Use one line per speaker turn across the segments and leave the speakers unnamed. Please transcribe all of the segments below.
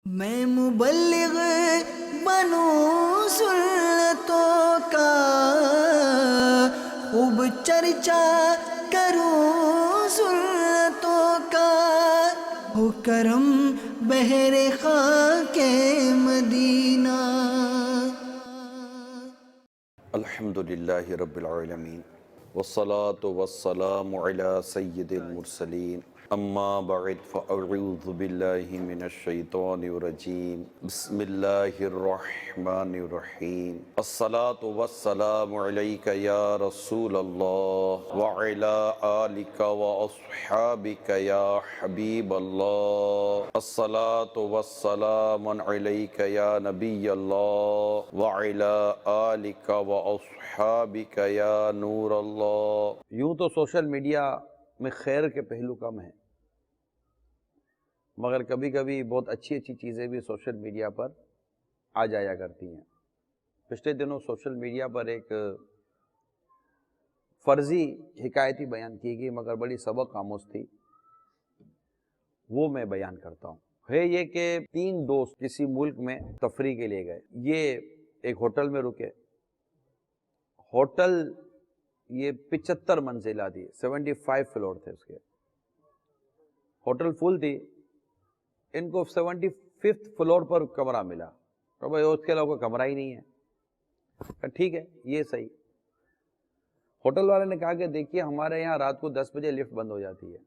میں مبلغ بنوں سنتوں کا، خوب چرچا کروں سنتوں کا، ہو کرم بہر خاک مدینہ۔
الحمدللہ رب العالمین والصلاة والسلام علی سید المرسلین، اما بعد فاعوذ باللہ من الشیطان الرجیم، بسم اللہ الرحمن الرحیم۔ الصلاة والسلام علیک یا رسول اللہ وعلی آلک واصحابک یا حبیب اللہ۔ الصلاة والسلام علیک یا نبی اللہ وعلی آلک واصحابک یا نور اللہ۔ یوں تو سوشل میڈیا میں خیر کے پہلو کم ہیں، مگر کبھی کبھی بہت اچھی اچھی چیزیں بھی سوشل میڈیا پر آ جایا کرتی ہیں۔ پچھلے دنوں سوشل میڈیا پر ایک فرضی حکایتی بیان کی گئی مگر بڑی سبق آموز تھی، وہ میں بیان کرتا ہوں۔ ہے یہ کہ 3 دوست کسی ملک میں تفریح کے لیے گئے۔ یہ ایک ہوٹل میں رکے۔ ہوٹل یہ 75 منزلہ تھی، 75 فلور تھے اس کے۔ ہوٹل فل تھی، ان کو 75 فلور پر کمرہ ملا، تو بھائی اس کے علاوہ کوئی کمرہ ہی نہیں ہے۔ ٹھیک ہے، یہ صحیح۔ ہوٹل والے نے کہا کہ دیکھیے ہمارے یہاں رات کو 10 بجے لفٹ بند ہو جاتی ہے،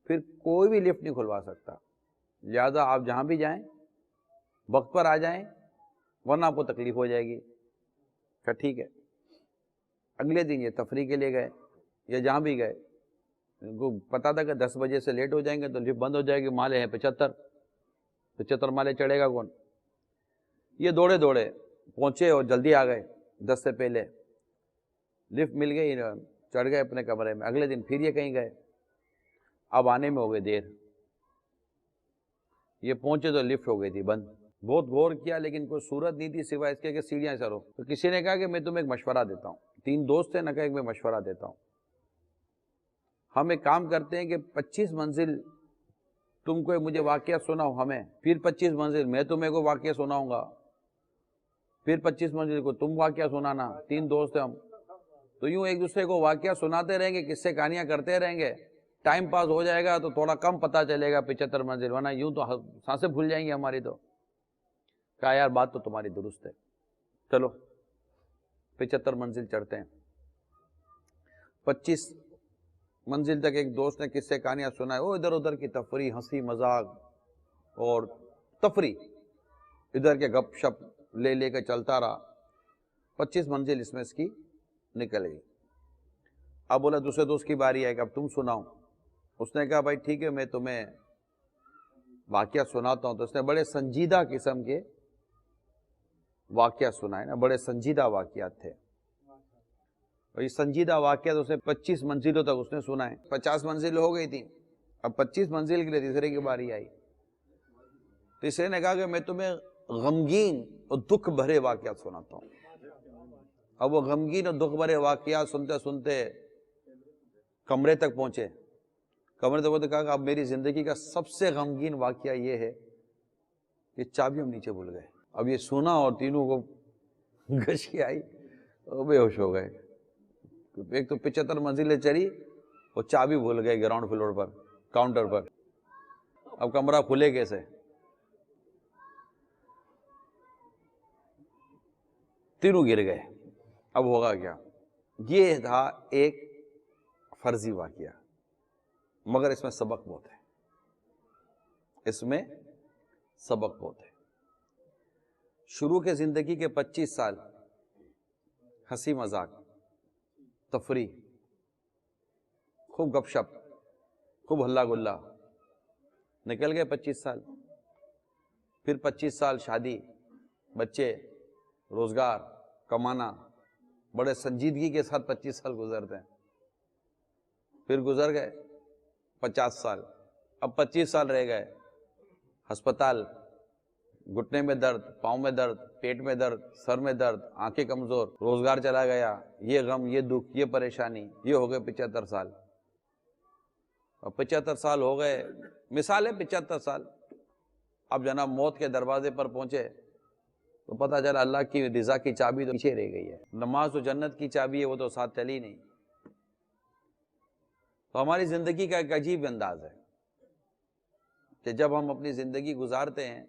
پھر کوئی بھی لفٹ نہیں کھلوا سکتا، لہذا آپ جہاں بھی جائیں وقت پر آ جائیں ورنہ آپ کو تکلیف ہو جائے گی۔ کہ ٹھیک ہے۔ اگلے دن یہ تفریح کے لیے گئے یا جہاں بھی گئے، ان کو پتا تھا کہ 10 بجے سے لیٹ ہو جائیں گے تو لفٹ بند ہو جائے گی، مالے ہیں 75 مالے چڑھے گا کون؟ یہ دوڑے دوڑے پہنچے اور جلدی آ گئے، 10 سے پہلے لفٹ مل گئی، چڑھ گئے اپنے کمرے میں۔ اگلے دن پھر یہ کہیں گئے، اب آنے میں ہو گئی دیر، یہ پہنچے تو لفٹ ہو گئی تھی بند۔ بہت غور کیا لیکن کوئی صورت نہیں تھی سوائے اس کے کہ سیڑھیاں چڑھو۔ تو کسی نے کہا کہ میں تمہیں ایک مشورہ دیتا ہوں۔ 3 دوست تھے، نہ کہا کہ میں مشورہ دیتا ہوں، ہم ایک کام کرتے ہیں کہ 25 منزل تم کو مجھے واقعہ سناؤ ہمیں، پھر 25 منزل میں تمہیں کو واقعہ سناؤں گا، پھر 25 منزل کو تم واقعہ سنانا۔ 3 دوست ہیں ہم، تو یوں ایک دوسرے کو واقعہ سناتے رہیں گے، قصے کہانیاں کرتے رہیں گے، ٹائم پاس ہو جائے گا تو تھوڑا کم پتہ چلے گا 75 منزل، ورنہ یوں تو سانسیں بھول جائیں گی ہماری۔ تو کہا یار بات تو تمہاری درست ہے، چلو 75 منزل چڑھتے ہیں۔ 25 منزل تک ایک دوست نے قصے کہانیاں سنائے، وہ ادھر ادھر کی تفریح، ہنسی مذاق اور تفریح، ادھر کے گپ شپ لے لے کے چلتا رہا۔ 25 منزل اس میں اس کی نکل گئی۔ اب بولا دوسرے دوست کی باری ہے کہ اب تم سناؤ۔ اس نے کہا بھائی ٹھیک ہے، میں تمہیں واقعہ سناتا ہوں۔ تو اس نے بڑے سنجیدہ قسم کے واقعہ سنائے نا، بڑے سنجیدہ واقعات تھے۔ اور یہ سنجیدہ واقعات اس نے 25 منزلوں تک اس نے سنائے۔ 50 منزل ہو گئی تھی، اب 25 منزل کے لیے تیسرے کی باری آئی۔ تیسرے نے کہا کہ میں تمہیں غمگین اور دکھ بھرے واقعات سناتا ہوں۔ اب وہ غمگین اور دکھ بھرے واقعات سنتے سنتے کمرے تک پہنچے۔ کمرے تک پہنچے، کہا کہ اب میری زندگی کا سب سے غمگین واقعہ یہ ہے کہ چابی ہم نیچے بھول گئے۔ اب یہ سنا اور تینوں کو گشی آئی اور بے ہوش ہو گئے۔ ایک تو 75 منزلیں چڑھی اور چابی بھول گئے گراؤنڈ فلور پر، کاؤنٹر پر۔ اب کمرہ کھلے کیسے؟ تینوں گر گئے۔ اب ہوگا کیا؟ یہ تھا ایک فرضی واقعہ، مگر اس میں سبق بہت ہے، اس میں سبق بہت ہے۔ شروع کے زندگی کے 25 سال ہنسی مذاق، تفریح، خوب گپ شپ، خوب ہلا گلا، نکل گئے 25 سال۔ پھر 25 سال شادی، بچے، روزگار، کمانا، بڑے سنجیدگی کے ساتھ 25 سال گزرتے ہیں۔ پھر گزر گئے 50 سال، اب 25 سال رہ گئے۔ ہسپتال، گھٹنے میں درد، پاؤں میں درد، پیٹ میں درد، سر میں درد، آنکھیں کمزور، روزگار چلا گیا، یہ غم، یہ دکھ، یہ پریشانی، یہ ہو گئے 75 سال۔ اور 75 سال ہو گئے، مثال ہے 75 سال، اب جناب موت کے دروازے پر پہنچے تو پتہ چلا اللہ کی رضا کی چابی تو پیچھے رہ گئی ہے، نماز تو جنت کی چابی ہے وہ تو ساتھ چلی نہیں۔ تو ہماری زندگی کا ایک عجیب انداز ہے کہ جب ہم اپنی زندگی گزارتے ہیں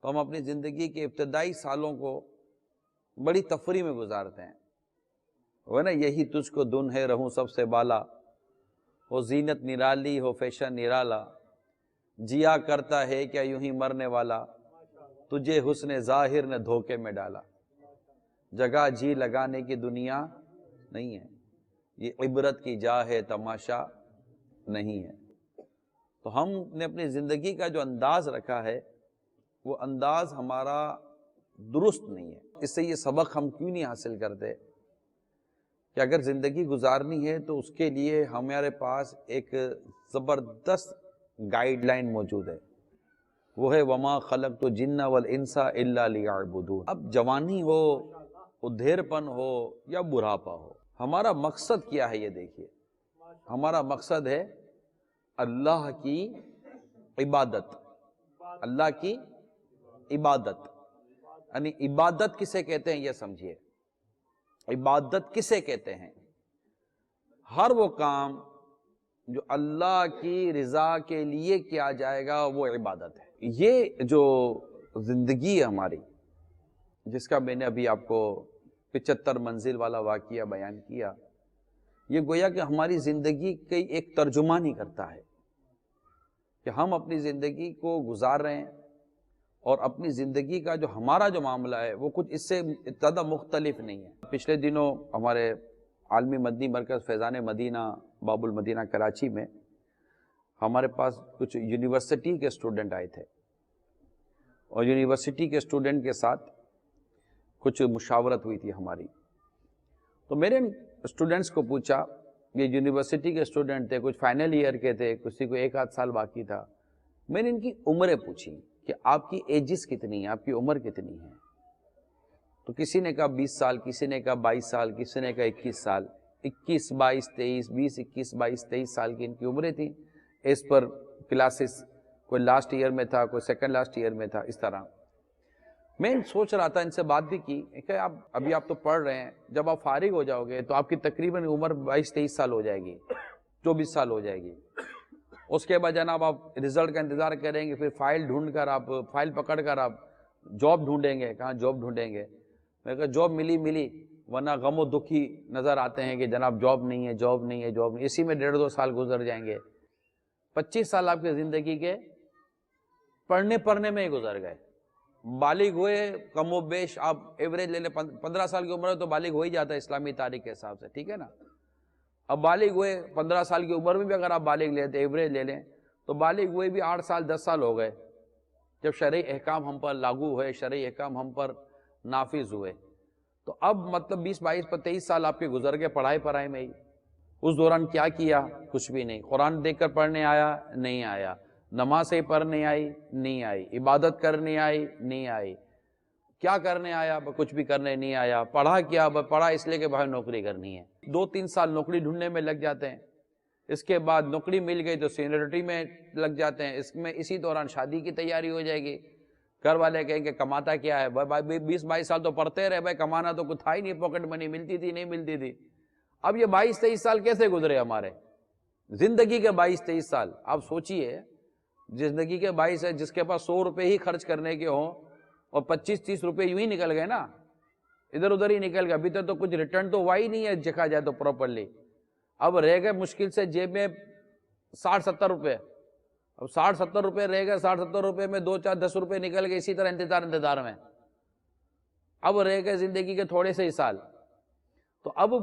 تو ہم اپنی زندگی کے ابتدائی سالوں کو بڑی تفریح میں گزارتے ہیں، وہ نا یہی تجھ کو دن ہے رہوں سب سے بالا، ہو زینت نرالی ہو فیشن نرالا، جیا کرتا ہے کیا یوں ہی مرنے والا، تجھے حسن ظاہر نے دھوکے میں ڈالا، جگہ جی لگانے کی دنیا نہیں ہے، یہ عبرت کی جا ہے تماشا نہیں ہے۔ تو ہم نے اپنی زندگی کا جو انداز رکھا ہے وہ انداز ہمارا درست نہیں ہے۔ اس سے یہ سبق ہم کیوں نہیں حاصل کرتے کہ اگر زندگی گزارنی ہے تو اس کے لیے ہمارے پاس ایک زبردست گائیڈ لائن موجود ہے، وہ ہے وما خلقت الجن والانس الا لیعبدون۔ اب جوانی ہو، ادھیر پن ہو یا بڑھاپا ہو، ہمارا مقصد کیا ہے یہ دیکھیے، ہمارا مقصد ہے اللہ کی عبادت، اللہ کی عبادت، یعنی عبادت کسے کہتے ہیں یہ سمجھیے، عبادت کسے کہتے ہیں؟ ہر وہ کام جو اللہ کی رضا کے لیے کیا جائے گا وہ عبادت ہے۔ یہ جو زندگی ہے ہماری، جس کا میں نے ابھی آپ کو 75 منزل والا واقعہ بیان کیا، یہ گویا کہ ہماری زندگی کی ایک ترجمانی کرتا ہے کہ ہم اپنی زندگی کو گزار رہے ہیں اور اپنی زندگی کا جو ہمارا جو معاملہ ہے وہ کچھ اس سے زیادہ مختلف نہیں ہے۔ پچھلے دنوں ہمارے عالمی مدنی مرکز فیضان مدینہ باب المدینہ کراچی میں ہمارے پاس کچھ یونیورسٹی کے اسٹوڈنٹ آئے تھے، اور یونیورسٹی کے اسٹوڈنٹ کے ساتھ کچھ مشاورت ہوئی تھی ہماری۔ تو میرے اسٹوڈنٹس کو پوچھا، یہ یونیورسٹی کے اسٹوڈنٹ تھے، کچھ فائنل ایئر کے تھے، کسی کو 1 آدھ سال باقی تھا، میں نے ان کی عمریں پوچھی کہ آپ کی ایجز کتنی ہیں، آپ کی عمر کتنی ہے؟ تو کسی نے کہا 20 سال، کسی نے کہا 22 سال، کسی نے کہا 21 سال، 21 22 23 20 21 22 23 سال کی ان کی عمریں تھیں، اس پر کلاسز، کوئی لاسٹ ایئر میں تھا، کوئی سیکنڈ لاسٹ ایئر میں تھا، اس طرح۔ میں سوچ رہا تھا، ان سے بات بھی کی کہ ابھی آپ تو پڑھ رہے ہیں، جب آپ فارغ ہو جاؤ گے تو آپ کی تقریباً عمر 22 23 سال ہو جائے گی، 24 سال ہو جائے گی۔ اس کے بعد جناب آپ رزلٹ کا انتظار کریں گے، پھر فائل ڈھونڈ کر آپ، فائل پکڑ کر آپ جاب ڈھونڈیں گے، کہاں جاب ڈھونڈیں گے؟ میں کہا جاب ملی، ورنہ غم و دکھی نظر آتے ہیں کہ جناب جاب نہیں ہے، جاب نہیں ہے، جاب نہیں، اسی میں 1.5 2 سال گزر جائیں گے۔ 25 سال آپ کی زندگی کے پڑھنے میں ہی گزر گئے۔ بالغ ہوئے کم و بیش، آپ ایوریج لے لیں، 15 سال کی عمر ہے تو بالغ ہو ہی جاتا ہے اسلامی تاریخ کے حساب سے، ٹھیک ہے نا؟ اب بالغ ہوئے 15 سال کی عمر میں بھی اگر آپ بالغ لیتے ایوریج لے لیں تو بالغ ہوئے بھی 8 سال 10 سال ہو گئے جب شرعی احکام ہم پر لاگو ہوئے، شرعی احکام ہم پر نافذ ہوئے۔ تو اب مطلب 20 22 23 سال آپ کے گزر گئے پڑھائی میں ہی۔ اس دوران کیا کیا؟ کچھ بھی نہیں۔ قرآن دیکھ کر پڑھنے آیا؟ نہیں آیا۔ نماز سے پڑھنے آئی؟ نہیں آئی۔ عبادت کرنے آئی؟ نہیں آئی۔ کیا کرنے آیا؟ کچھ بھی کرنے نہیں آیا۔ پڑھا کیا؟ پڑھا اس لیے کہ بھائی نوکری کرنی ہے۔ 2-3 سال نوکری ڈھونڈنے میں لگ جاتے ہیں، اس کے بعد نوکری مل گئی تو سینیورٹی میں لگ جاتے ہیں، اسی دوران شادی کی تیاری ہو جائے گی۔ گھر والے کہیں کہ کماتا کیا ہے؟ بھائی 20 22 سال تو پڑھتے رہے، بھائی کمانا تو کچھ تھا ہی نہیں، پاکٹ منی ملتی تھی نہیں ملتی تھی۔ اب یہ 22 23 سال کیسے گزرے ہمارے زندگی کے 22 23 سال؟ آپ سوچئے، زندگی کے 22 ہے، جس کے پاس 100 روپے ہی خرچ کرنے کے ہوں اور 25 30 روپے یوں ہی نکل گئے نا، ادھر ادھر ہی نکل گئے۔ ابھی تک تو کچھ ریٹرن تو ہوا ہی نہیں ہے دیکھا جائے تو پراپرلی۔ اب رہ گئے مشکل سے جیب میں 60 70 روپے۔ اب 60 70 روپے رہ گئے، 60 70 روپے میں 2 4 10 روپے نکل گئے، اسی طرح انتظار میں۔ اب رہ گئے زندگی کے تھوڑے سے ہی سال، تو اب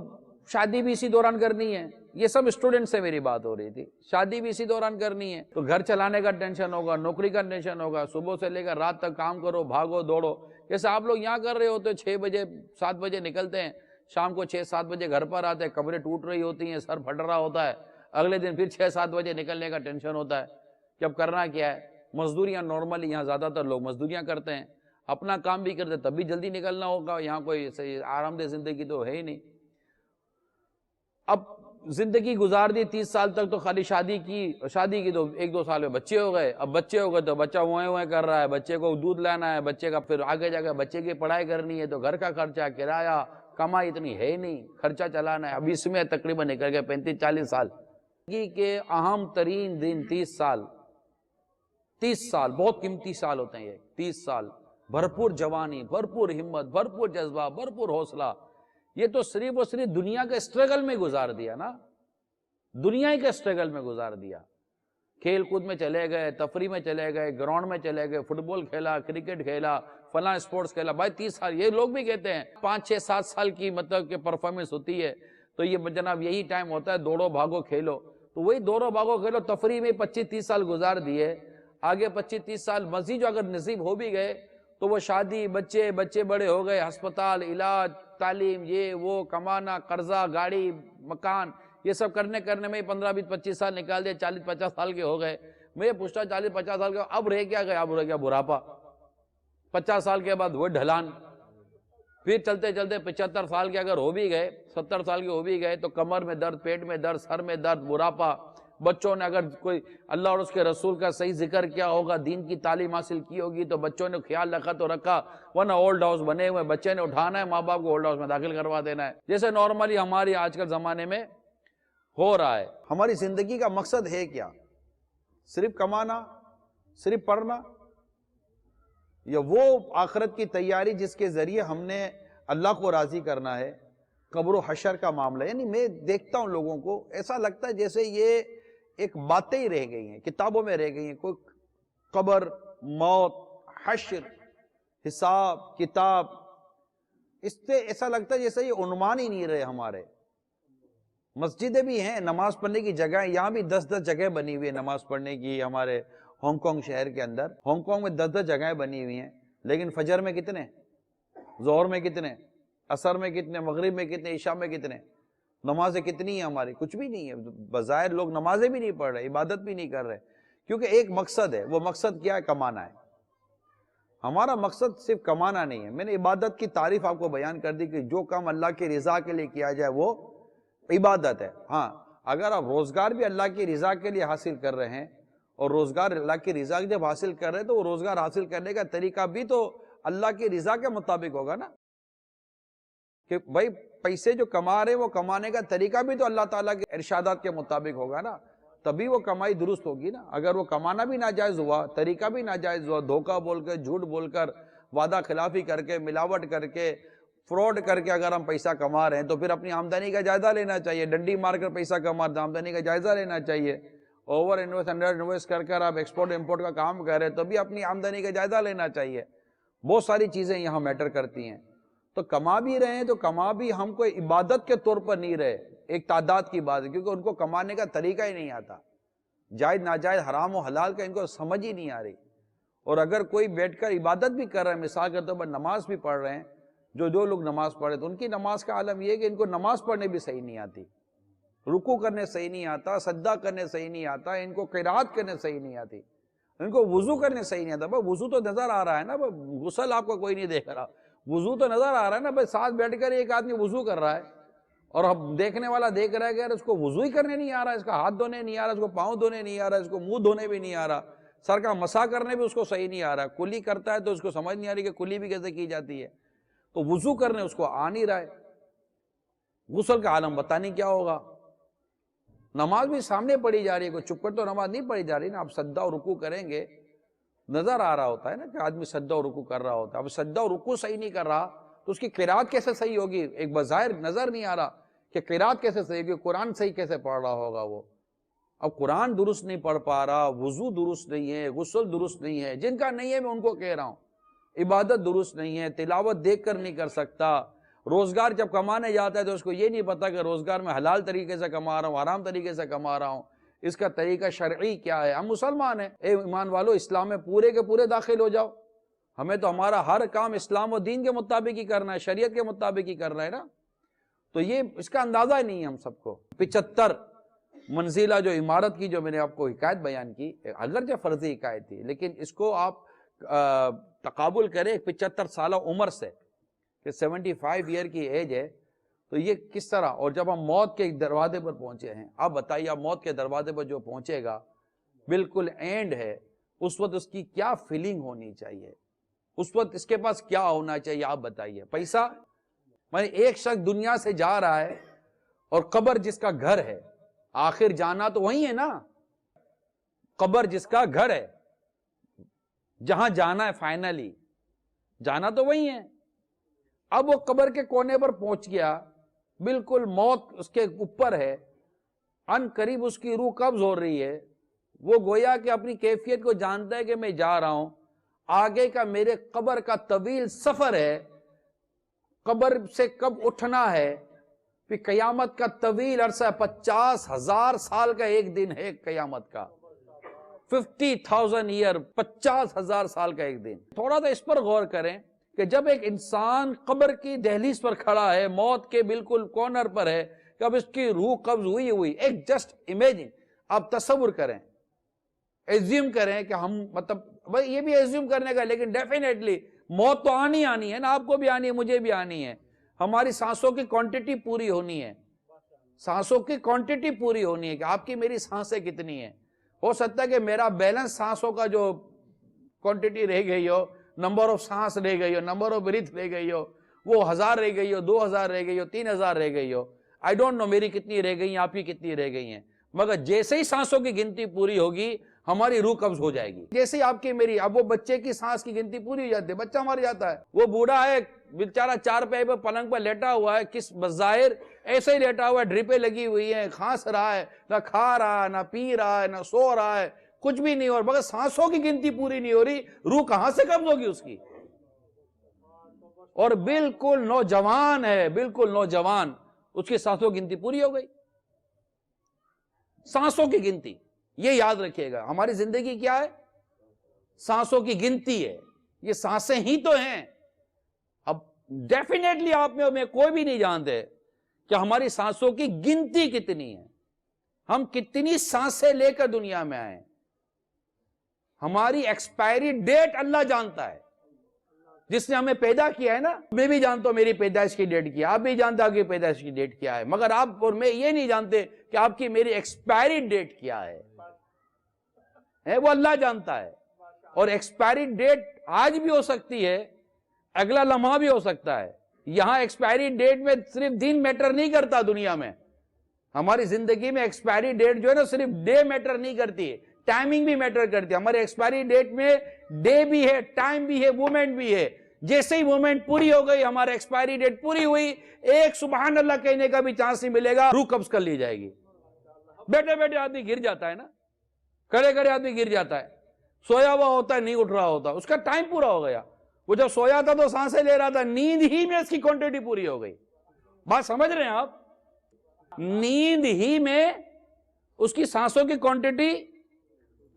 شادی بھی اسی دوران کرنی ہے۔ یہ سب اسٹوڈنٹ سے میری بات ہو رہی تھی، شادی بھی اسی دوران کرنی ہے، تو گھر چلانے کا ٹینشن ہوگا، نوکری کا ٹینشن ہوگا، صبح سے لے کر رات تک کام کرو، بھاگو دوڑو، جیسے آپ لوگ یہاں کر رہے ہوتے، 6 بجے 7 بجے نکلتے ہیں، شام کو 6 7 بجے گھر پر آتے ہیں، کمریں ٹوٹ رہی ہوتی ہیں، سر پھٹ رہا ہوتا ہے، اگلے دن پھر 6 7 بجے نکلنے کا ٹینشن ہوتا ہے کہ اب کرنا کیا ہے۔ مزدوریاں نارملی یہاں زیادہ تر لوگ مزدوریاں کرتے ہیں، اپنا کام بھی کرتے تب بھی جلدی نکلنا ہوگا، یہاں کوئی آرام دہ زندگی تو ہے ہی نہیں۔ اب زندگی گزار دی 30 سال تک تو خالی شادی کی تو 1-2 سال میں بچے ہو گئے. اب بچے ہو گئے تو بچہ ہوئے کر رہا ہے, بچے کو دودھ لانا ہے, بچے کا پھر آگے جا کے بچے کی پڑھائی کرنی ہے, تو گھر کا خرچہ, کرایہ, کمائی اتنی ہے ہی نہیں, خرچہ چلانا ہے. اب اس میں تقریباً نکل گئے 35-40 سال. زندگی کے اہم ترین دن 30 سال, 30 سال بہت قیمتی سال ہوتے ہیں یہ. 30 سال بھرپور جوانی, بھرپور ہمت, بھرپور جذبہ, بھرپور حوصلہ. یہ تو صرف اور صرف دنیا کے اسٹرگل میں گزار دیا نا, دنیا کے اسٹرگل میں گزار دیا. کھیل کود میں چلے گئے, تفریح میں چلے گئے, گراؤنڈ میں چلے گئے, فٹ بال کھیلا, کرکٹ کھیلا, فلاں اسپورٹس کھیلا. بھائی 30 سال, یہ لوگ بھی کہتے ہیں 5-6-7 سال کی مطلب کہ پرفارمنس ہوتی ہے, تو یہ جناب یہی ٹائم ہوتا ہے, دوڑو بھاگو کھیلو. تو وہی دوڑو بھاگو کھیلو, تفریح میں 25-30 سال گزار دیے. آگے 25-30 سال مزید جو اگر نصیب ہو بھی گئے تو وہ شادی, بچے بڑے ہو گئے, ہسپتال, علاج, تعلیم, یہ وہ, کمانا, قرضہ, گاڑی, مکان, یہ سب کرنے میں 15-20-25 سال نکال دے, 40-50 سال کے ہو گئے. میں یہ پوچھتا 40-50 سال کے اب رہ کیا گیا؟ اب رہ گیا بڑھاپا. 50 سال کے بعد وہ ڈھلان, پھر چلتے 75 سال کے اگر ہو بھی گئے, 70 سال کے ہو بھی گئے تو کمر میں درد, پیٹ میں درد, سر میں درد, بڑھاپا. بچوں نے اگر کوئی اللہ اور اس کے رسول کا صحیح ذکر کیا ہوگا, دین کی تعلیم حاصل کی ہوگی, تو بچوں نے خیال رکھا تو رکھا, ورنہ اولڈ ہاؤس بنے ہوئے, بچے نے اٹھانا ہے, ماں باپ کو اولڈ ہاؤس میں داخل کروا دینا ہے, جیسے نارملی ہماری آج کل زمانے میں ہو رہا ہے. ہماری زندگی کا مقصد ہے کیا؟ صرف کمانا, صرف پڑھنا, یا وہ آخرت کی تیاری جس کے ذریعے ہم نے اللہ کو راضی کرنا ہے؟ قبر و حشر کا معاملہ, یعنی میں دیکھتا ہوں لوگوں کو, ایسا لگتا ہے جیسے یہ ایک باتیں ہی رہ گئی ہیں, کتابوں میں رہ گئی ہیں. کوئی قبر, موت, حشر, حساب کتاب, اس سے ایسا لگتا ہے جیسے یہ عنوان ہی نہیں رہے ہمارے. مسجدیں بھی ہیں, نماز پڑھنے کی جگہ, یہاں بھی 10 جگہ بنی ہوئی ہے نماز پڑھنے کی. ہمارے ہانگ کانگ شہر کے اندر, ہانگ کانگ میں 10 جگہیں بنی ہوئی ہیں, لیکن فجر میں کتنے, ظہر میں کتنے, عصر میں کتنے, مغرب میں کتنے, عشاء میں کتنے, نمازیں کتنی ہیں ہماری؟ کچھ بھی نہیں ہے. بظاہر لوگ نمازیں بھی نہیں پڑھ رہے, عبادت بھی نہیں کر رہے, کیونکہ ایک مقصد ہے. وہ مقصد کیا ہے؟ کمانا ہے. ہمارا مقصد صرف کمانا نہیں ہے. میں نے عبادت کی تعریف آپ کو بیان کر دی کہ جو کام اللہ کی رضا کے لیے کیا جائے وہ عبادت ہے. ہاں, اگر آپ روزگار بھی اللہ کی رضا کے لیے حاصل کر رہے ہیں, اور روزگار اللہ کی رضا جب حاصل کر رہے ہیں تو وہ روزگار حاصل کرنے کا طریقہ بھی تو اللہ کی رضا کے مطابق ہوگا نا, کہ بھائی پیسے جو کما رہے ہیں وہ کمانے کا طریقہ بھی تو اللہ تعالیٰ کے ارشادات کے مطابق ہوگا نا, تبھی وہ کمائی درست ہوگی نا. اگر وہ کمانا بھی ناجائز ہوا, طریقہ بھی ناجائز ہوا, دھوکہ بول کر, جھوٹ بول کر, وعدہ خلافی کر کے, ملاوٹ کر کے, فراڈ کر کے اگر ہم پیسہ کما رہے ہیں تو پھر اپنی آمدنی کا جائزہ لینا چاہیے. ڈنڈی مار کر پیسہ کما رہے ہیں, آمدنی کا جائزہ لینا چاہیے. اوور انویسٹ, انڈر انویسٹ کر آپ ایکسپورٹ امپورٹ کا کام کر رہے ہیں تو بھی اپنی آمدنی کا جائزہ لینا چاہیے. بہت ساری چیزیں یہاں میٹر کرتی ہیں. تو کما بھی رہے ہیں تو کما بھی ہم کو عبادت کے طور پر نہیں رہے, ایک تعداد کی بات ہے, کیونکہ ان کو کمانے کا طریقہ ہی نہیں آتا, جائز ناجائز, حرام و حلال کا ان کو سمجھ ہی نہیں آ رہی. اور اگر کوئی بیٹھ کر عبادت بھی کر رہے ہیں, مثال کے طور پر نماز بھی پڑھ رہے ہیں, جو لوگ نماز پڑھ رہے ہیں تو ان کی نماز کا عالم یہ ہے کہ ان کو نماز پڑھنے بھی صحیح نہیں آتی, رکوع کرنے صحیح نہیں آتا, سجدہ کرنے صحیح نہیں آتا, ان کو قرات کرنے صحیح نہیں آتی, ان کو وضو کرنے صحیح نہیں آتا. بھائی وضو تو نظر آ رہا ہے نا, غسل آپ کو کوئی نہیں دیکھ رہا, وضو تو نظر آ رہا ہے نا. بھائی ساتھ بیٹھ کر ایک آدمی وضو کر رہا ہے اور اب دیکھنے والا دیکھ رہا ہے کہ یار اس کو وضو ہی کرنے نہیں آ رہا, اس کا ہاتھ دھونے نہیں آ رہا, اس کو پاؤں دھونے نہیں آ رہا, اس کو منہ دھونے بھی نہیں آ رہا, سر کا مسح کرنے بھی اس کو صحیح نہیں آ رہا, کلی کرتا ہے تو اس کو سمجھ نہیں آ رہی کہ کلی بھی کیسے کی جاتی ہے, تو وضو کرنے اس کو آ نہیں رہا ہے. غسل کا عالم پتہ نہیں کیا ہوگا. نماز بھی سامنے پڑھی جا رہی ہے, کوئی چپ کر تو نماز نہیں پڑھی جا رہی نا. آپ سجدہ اور رکوع کریں گے, نظر آ رہا ہوتا ہے نا کہ آدمی سجدہ اور رکوع کر رہا ہوتا ہے. اب سجدہ اور رکوع صحیح نہیں کر رہا تو اس کی قرات کیسے صحیح ہوگی؟ ایک بظاہر نظر نہیں آ رہا کہ قرات کیسے صحیح ہوگی, قرآن صحیح کیسے پڑھ رہا ہوگا وہ. اب قرآن درست نہیں پڑھ پا رہا, وضو درست نہیں ہے, غسل درست نہیں ہے, جن کا نہیں ہے میں ان کو کہہ رہا ہوں, عبادت درست نہیں ہے, تلاوت دیکھ کر نہیں کر سکتا. روزگار جب کمانے جاتا ہے تو اس کو یہ نہیں پتا کہ روزگار میں حلال طریقے سے کما رہا ہوں, حرام طریقے سے کما رہا ہوں, اس کا طریقہ شرعی کیا ہے. ہم مسلمان ہیں, اے ایمان والو, اسلام میں پورے کے پورے داخل ہو جاؤ. ہمیں تو ہمارا ہر کام اسلام و دین کے مطابق ہی کرنا ہے, شریعت کے مطابق ہی کرنا ہے نا. تو یہ اس کا اندازہ ہی نہیں ہے ہم سب کو. 75 منزلہ جو عمارت کی جو میں نے آپ کو حکایت بیان کی, اگرچہ فرضی حکایت تھی, لیکن اس کو آپ تقابل کریں 75 سالہ عمر سے کہ 75 ایئر کی ایج ہے, تو یہ کس طرح. اور جب ہم موت کے ایک دروازے پر پہنچے ہیں, اب بتائیے اب موت کے دروازے پر جو پہنچے گا, بالکل اینڈ ہے, اس وقت اس کی کیا فیلنگ ہونی چاہیے, اس وقت اس کے پاس کیا ہونا چاہیے, آپ بتائیے. پیسہ, میں ایک شخص دنیا سے جا رہا ہے اور قبر جس کا گھر ہے, آخر جانا تو وہی ہے نا, قبر جس کا گھر ہے, جہاں جانا ہے فائنلی, جانا تو وہی ہے. اب وہ قبر کے کونے پر پہنچ گیا, بالکل موت اس کے اوپر ہے, ان قریب اس کی روح قبض ہو رہی ہے. وہ گویا کہ اپنی کیفیت کو جانتا ہے کہ میں جا رہا ہوں, آگے کا میرے قبر کا طویل سفر ہے, قبر سے کب اٹھنا ہے, پھر قیامت کا طویل عرصہ, 50,000 سال کا ایک دن ہے قیامت کا, 50,000 ایئر, 50,000 سال کا ایک دن. تھوڑا سا اس پر غور کریں کہ جب ایک انسان قبر کی دہلیز پر کھڑا ہے, موت کے بالکل کارنر پر ہے, کہ اب اس کی روح قبض ہوئی, ایک جسٹ امیجن, آپ تصور کریں, ایزیوم کریں کہ ہم, مطلب بھائی یہ بھی ایزیوم کرنے کا, لیکن ڈیفینیٹلی موت تو آنی ہے نا, آپ کو بھی آنی ہے, مجھے بھی آنی ہے. ہماری سانسوں کی کوانٹٹی پوری ہونی ہے, سانسوں کی کوانٹٹی پوری ہونی ہے کہ آپ کی میری سانسیں کتنی ہیں. ہو سکتا ہے کہ میرا بیلنس سانسوں کا جو کوانٹٹی رہ گئی ہو, نمبر آف سانس رہ گئی ہو, نمبر آف بریتھ رہ گئی ہو, وہ 1000 رہ گئی ہو, 2000 رہ گئی ہو, 3000 رہ گئی ہو. آئی ڈونٹ نو میری کتنی رہ گئی ہیں, آپ کی کتنی رہ گئی ہیں, مگر جیسے ہی سانسوں کی گنتی پوری ہوگی ہماری روح قبض ہو جائے گی. جیسے ہی آپ کی میری, اب وہ بچے کی سانس کی گنتی پوری ہو جاتی ہے, بچہ مر جاتا ہے, وہ بوڑھا ہے بیچارہ چارپائی پہ پلنگ پر لیٹا ہوا ہے, کس بظاہر ایسے ہی لیٹا ہوا ہے, ڈریپیں لگی ہوئی ہیں, کھانس رہا ہے, نہ کھا رہا ہے, نہ پی رہا ہے, نہ سو رہا ہے, کچھ بھی نہیں ہو رہا, مگر سانسوں کی گنتی پوری نہیں ہو رہی, روح کہاں سے قبض ہوگی اس کی. اور بالکل نوجوان ہے, بالکل نوجوان, اس کی سانسوں کی گنتی پوری ہو گئی. سانسوں کی گنتی, یہ یاد رکھیے گا, ہماری زندگی کیا ہے, سانسوں کی گنتی ہے, یہ سانسیں ہی تو ہیں. اب ڈیفینیٹلی آپ میں کوئی بھی نہیں جانتے کہ ہماری سانسوں کی گنتی کتنی ہے, ہم کتنی سانسیں لے کر دنیا میں آئے. ہماری ایکسپائری ڈیٹ اللہ جانتا ہے, جس نے ہمیں پیدا کیا ہے نا. میں بھی جانتا ہوں میری پیدائش کی ڈیٹ کیا ہے, آپ بھی جانتے ہیں کہ پیدائش کی ڈیٹ کیا ہے, مگر آپ اور میں یہ نہیں جانتے کہ آپ کی میری ایکسپائری ڈیٹ کیا ہے, وہ اللہ جانتا ہے. اور ایکسپائری ڈیٹ آج بھی ہو سکتی ہے, اگلا لمحہ بھی ہو سکتا ہے. یہاں ایکسپائری ڈیٹ میں صرف دن میٹر نہیں کرتا, دنیا میں ہماری زندگی میں ایکسپائری ڈیٹ جو ہے نا, صرف ڈے میٹر نہیں کرتی ہے, ٹائمنگ بھی میٹر کرتی ہے. ہمارے ایکسپائری ڈیٹ میں ڈے بھی ہے, ٹائم بھی ہے, مومنٹ بھی ہے. جیسے ہی مومنٹ پوری ہو گئی, ہمارے ایکسپائری ڈیٹ پوری ہوئی, ایک سبحان اللہ کہنے کا بھی چانس نہیں ملے گا, روح قبض کر لی جائے گی. بیٹھے بیٹھے آدمی گر جاتا ہے نا, کھڑے کھڑے آدمی گر جاتا ہے, سویا ہوا ہوتا ہے, نہیں اٹھ رہا ہوتا, اس کا ٹائم پورا ہو گیا. وہ جب سویا تھا تو سانسیں لے رہا تھا, نیند ہی میں اس کی کوانٹٹی پوری ہو گئی. بات سمجھ رہے ہیں آپ, نیند ہی میں اس کی سانسوں کی کوانٹٹی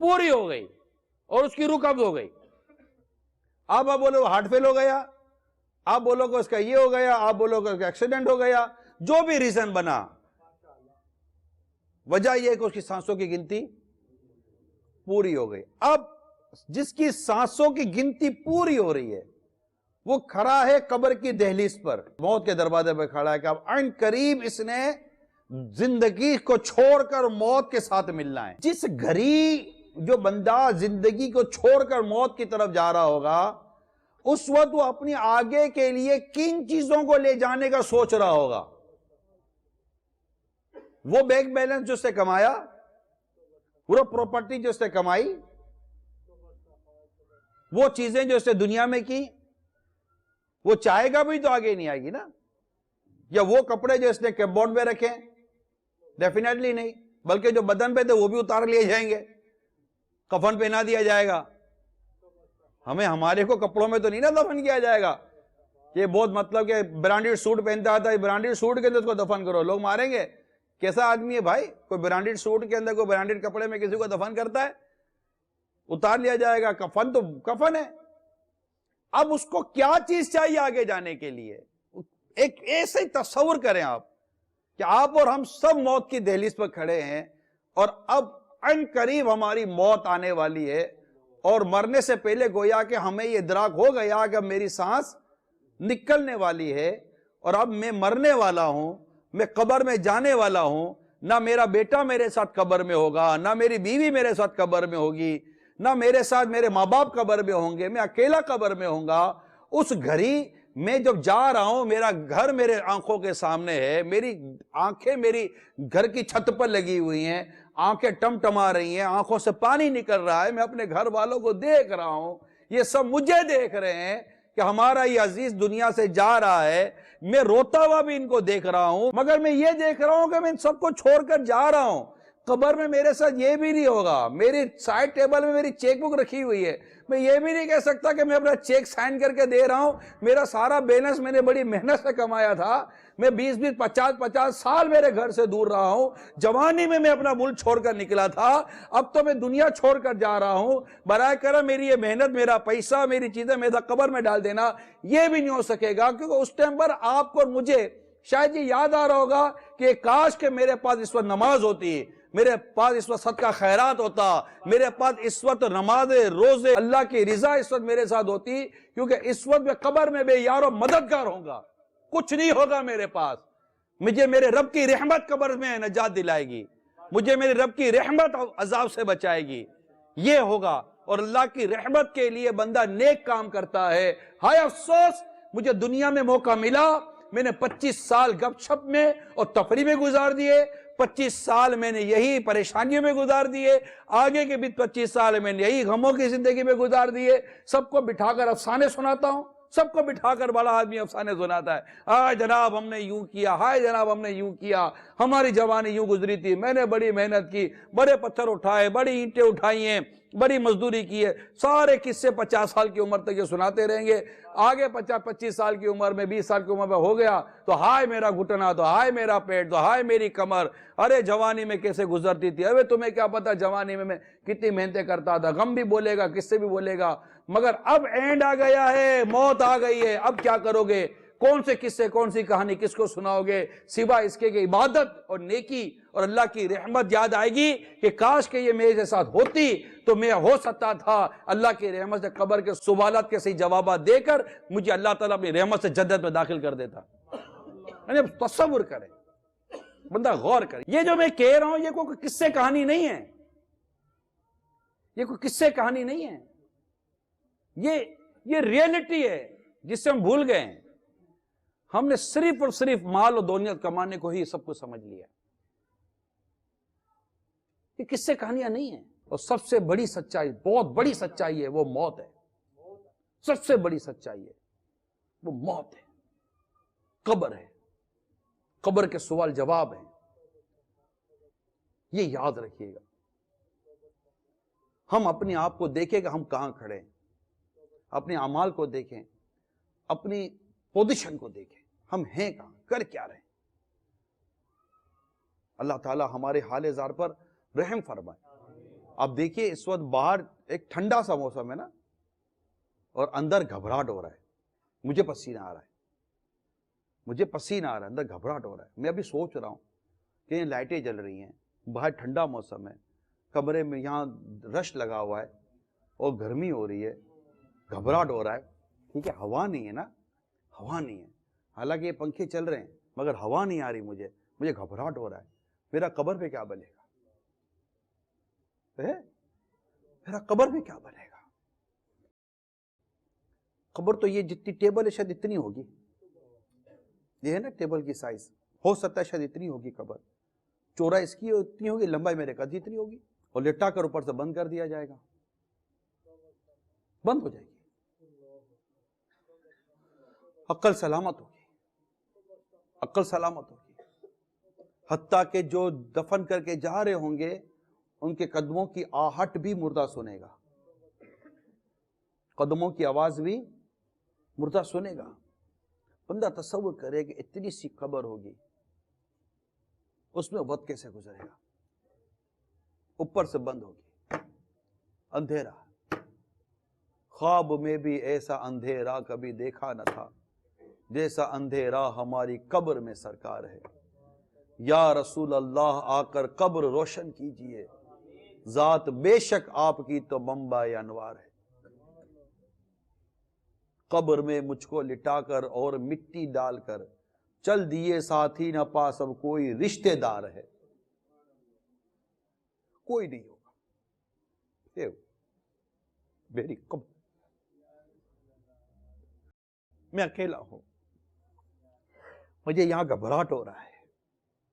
پوری ہو گئی اور اس کی روح قبض ہو گئی. آپ بولو ہارٹ فیل ہو گیا, آپ بولو کہ اس کا یہ ہو گیا, آپ بولو کہ اس کا ایکسیڈنٹ ہو گیا, جو بھی ریزن بنا, وجہ یہ ہے کہ اس کی سانسوں کی گنتی پوری ہو گئی. اب جس کی سانسوں کی گنتی پوری ہو رہی ہے وہ کھڑا ہے قبر کی دہلیز پر, موت کے دروازے پر کھڑا ہے کہ اب عین قریب اس نے زندگی کو چھوڑ کر موت کے ساتھ ملنا ہے. جس گھڑی جو بندہ زندگی کو چھوڑ کر موت کی طرف جا رہا ہوگا, اس وقت وہ اپنی آگے کے لیے کن چیزوں کو لے جانے کا سوچ رہا ہوگا. وہ بینک بیلنس جو اس نے کمایا, وہ پراپرٹی جو اس نے کمائی, وہ چیزیں جو اس نے دنیا میں کی, وہ چاہے گا بھی تو آگے نہیں آئے گی نا. یا وہ کپڑے جو اس نے کیپ بورڈ میں رکھے, ڈیفینیٹلی نہیں, بلکہ جو بدن پہ تھے وہ بھی اتار لیے جائیں گے, کفن پہنا دیا جائے گا. ہمیں ہمارے کو کپڑوں میں تو نہیں نا دفن کیا جائے گا. یہ بہت مطلب کہ برانڈیڈ سوٹ پہنتا تھا, برانڈیڈ سوٹ کے اندر اس کو دفن کرو, لوگ ماریں گے. کیسا آدمی ہے بھائی, کوئی برانڈیڈ سوٹ کے اندر, کوئی برانڈیڈ کپڑے میں کسی کو دفن کرتا ہے؟ اتار لیا جائے گا. کفن تو کفن ہے. اب اس کو کیا چیز چاہیے آگے جانے کے لیے؟ ایک ایسے ہی تصور کریں آپ کہ آپ اور ہم سب موت کی دہلیز پر کھڑے ہیں, اور اب عین قریب ہماری موت آنے والی ہے, اور مرنے سے پہلے گویا کہ ہمیں یہ ادراک ہو گیا کہ اب میری سانس نکلنے والی ہے, اور اب میں مرنے والا ہوں, میں قبر میں جانے والا ہوں, نہ میرا بیٹا میرے ساتھ قبر میں ہوگا, نہ میری بیوی میرے ساتھ قبر میں ہوگی, نہ میرے ساتھ میرے ماں باپ قبر میں ہوں گے, میں اکیلا قبر میں ہوں گا. اس گھڑی میں جب جا رہا ہوں, میرا گھر میرے آنکھوں کے سامنے ہے, میری آنکھیں میری گھر کی چھت پر لگی ہوئی ہیں, آنکھیں ٹمٹما رہی ہیں, آنکھوں سے پانی نکل رہا ہے, میں اپنے گھر والوں کو دیکھ رہا ہوں, یہ سب مجھے دیکھ رہے ہیں کہ ہمارا یہ عزیز دنیا سے جا رہا ہے. میں روتا ہوا بھی ان کو دیکھ رہا ہوں, مگر میں یہ دیکھ رہا ہوں کہ میں ان سب کو چھوڑ کر جا رہا ہوں. قبر میں میرے ساتھ یہ بھی نہیں ہوگا, میری سائڈ ٹیبل میں میری چیک بک رکھی ہوئی ہے, میں یہ بھی نہیں کہہ سکتا کہ میں اپنا چیک سائن کر کے دے رہا ہوں, میرا سارا بیلنس میں نے بڑی محنت سے کمایا تھا, میں 20 50 سال میرے گھر سے دور رہا ہوں, جوانی میں اپنا ملک چھوڑ کر نکلا تھا, اب تو میں دنیا چھوڑ کر جا رہا ہوں, برائے کرم میری یہ محنت, میرا پیسہ, میری چیزیں میرا قبر میں ڈال دینا. یہ بھی نہیں ہو سکے گا, کیونکہ اس ٹائم پر آپ کو اور مجھے شاید یہ یاد آ رہا ہوگا کہ کاش کہ میرے پاس اس وقت نماز ہوتی, میرے پاس اس وقت صدقہ خیرات ہوتا, میرے پاس اس وقت نماز روزے اللہ کی رضا اس وقت میرے ساتھ ہوتی, کیونکہ اس وقت میں قبر میں بے یار و مددگار ہوں گا, کچھ نہیں ہوگا میرے پاس. مجھے میرے رب کی رحمت قبر میں نجات دلائے گی, مجھے میرے رب کی رحمت عذاب سے بچائے گی, یہ ہوگا. اور اللہ کی رحمت کے لیے بندہ نیک کام کرتا ہے. ہائے افسوس, مجھے دنیا میں موقع ملا, میں نے 25 سال گپ چھپ میں اور تفریح میں گزار دیے, 25 سال میں نے یہی پریشانیوں میں گزار دیے, آگے کے بھی 25 سال میں نے یہی غموں کی زندگی میں گزار دیے. سب کو بٹھا کر افسانے سناتا ہوں, سب کو بٹھا کر بڑا آدمی افسانے سناتا ہے, ہائے جناب ہم نے یوں کیا, ہائے جناب ہم نے یوں کیا, ہماری جوانی یوں گزری تھی, میں نے بڑی محنت کی, بڑے پتھر اٹھائے, بڑی اینٹیں اٹھائی ہیں, بڑی مزدوری کی ہے. سارے قصے 50 سال کی عمر تک یہ سناتے رہیں گے. آگے 25 سال کی عمر میں, 20 سال کی عمر میں ہو گیا تو ہائے میرا گھٹنا, تو ہائے میرا پیٹ, تو ہائے میری کمر, ارے جوانی میں کیسے گزرتی تھی, ارے تمہیں کیا پتا جوانی میں کتنی محنتیں کرتا تھا. غم بھی بولے گا, قصے بھی بولے گا, مگر اب اینڈ آ گیا ہے, موت آ گئی ہے, اب کیا کرو گے, کون سے قصے, کون سی کہانی کس کو سناؤ گے, سوائے اس کے کہ عبادت اور نیکی اور اللہ کی رحمت یاد آئے گی کہ کاش کہ یہ میرے ساتھ ہوتی تو میں ہو سکتا تھا اللہ کی رحمت سے قبر کے سوالات کے صحیح جوابات دے کر مجھے اللہ تعالیٰ اپنی رحمت سے جنت میں داخل کر دیتا. یعنی تصور کرے, بندہ غور کرے. یہ جو میں کہہ رہا ہوں یہ کوئی قصے کہانی نہیں ہے, یہ کوئی قصے کہانی نہیں ہے, یہ ریئلٹی ہے جس سے ہم بھول گئے ہیں. ہم نے صرف اور صرف مال اور دولت کمانے کو ہی سب کچھ سمجھ لیا. یہ قصے کہانیاں نہیں ہیں. اور سب سے بڑی سچائی, بہت بڑی سچائی ہے, وہ موت ہے. سب سے بڑی سچائی ہے وہ موت ہے, قبر ہے, قبر کے سوال جواب ہیں. یہ یاد رکھیے گا. ہم اپنے آپ کو دیکھیں کہ ہم کہاں کھڑے ہیں, اپنے اعمال کو دیکھیں, اپنی پوزیشن کو دیکھیں, ہم ہیں کہاں, کر کیا رہے ہیں. اللہ تعالی ہمارے حال زار پر رحم فرمائے. آپ دیکھیے اس وقت باہر ایک ٹھنڈا سا موسم ہے نا, اور اندر گھبراہٹ ہو رہا ہے. مجھے پسینہ آ رہا ہے, مجھے پسینہ آ رہا ہے, اندر گھبراہٹ ہو رہا ہے. میں ابھی سوچ رہا ہوں کہ یہ لائٹیں جل رہی ہیں, باہر ٹھنڈا موسم ہے, کمرے میں یہاں رش لگا ہوا ہے اور گرمی ہو رہی ہے, گھبراہٹ ہو رہا ہے. ٹھیک ہے, ہوا نہیں ہے نا, ہوا نہیں ہے, حالانکہ یہ پنکھے چل رہے ہیں مگر ہوا نہیں آ رہی, مجھے گھبراہٹ ہو رہا ہے. میرا قبر پہ کیا بنے گا, میرا قبر میں کیا بنے گا. قبر تو یہ جتنی ٹیبل ہے شاید اتنی ہوگی, یہ ہے نا ٹیبل کی سائز, ہو سکتا ہے شاید اتنی ہوگی قبر. چوڑائی اس کی اتنی ہوگی, لمبائی میرے قد اتنی ہوگی, اور لٹا کر اوپر سے بند کر دیا جائے گا, بند ہو جائے گی. عقل سلامت ہوگی, عقل سلامت ہوگی. حتیٰ کہ جو دفن کر کے جا رہے ہوں گے ان کے قدموں کی آہٹ بھی مردہ سنے گا, قدموں کی آواز بھی مردہ سنے گا. بندہ تصور کرے کہ اتنی سی قبر ہوگی, اس میں وقت کیسے گزرے گا. اوپر سے بند ہوگی, اندھیرا, خواب میں بھی ایسا اندھیرا کبھی دیکھا نہ تھا جیسا اندھیرا ہماری قبر میں سرکار ہے. یا رسول اللہ آ کر قبر روشن کیجئے, ذات بے شک آپ کی تو منبع انوار ہے. قبر میں مجھ کو لٹا کر اور مٹی ڈال کر چل دیے ساتھی نہ پاس اب کوئی رشتے دار ہے، کوئی نہیں ہوگا، میری قبر میں اکیلا ہوں، مجھے یہاں گھبراہٹ ہو رہا ہے،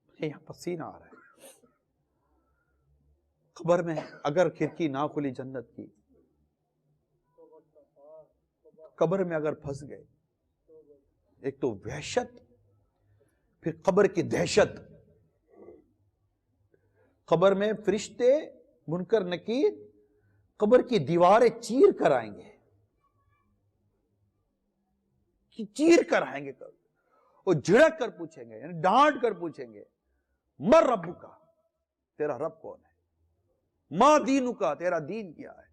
مجھے یہاں پسینہ آ رہا ہے۔ قبر میں اگر کھڑکی نہ کھلی جنت کی، قبر میں اگر پھنس گئے، ایک تو وحشت، پھر قبر کی دہشت۔ قبر میں فرشتے منکر نکیر قبر کی دیواریں چیر کر آئیں گے، چیر کر آئیں گے، اور جھڑک کر پوچھیں گے، یعنی ڈانٹ کر پوچھیں گے، مر رب کا، تیرا رب کون ہے؟ ما دینو کا، تیرا دین کیا ہے؟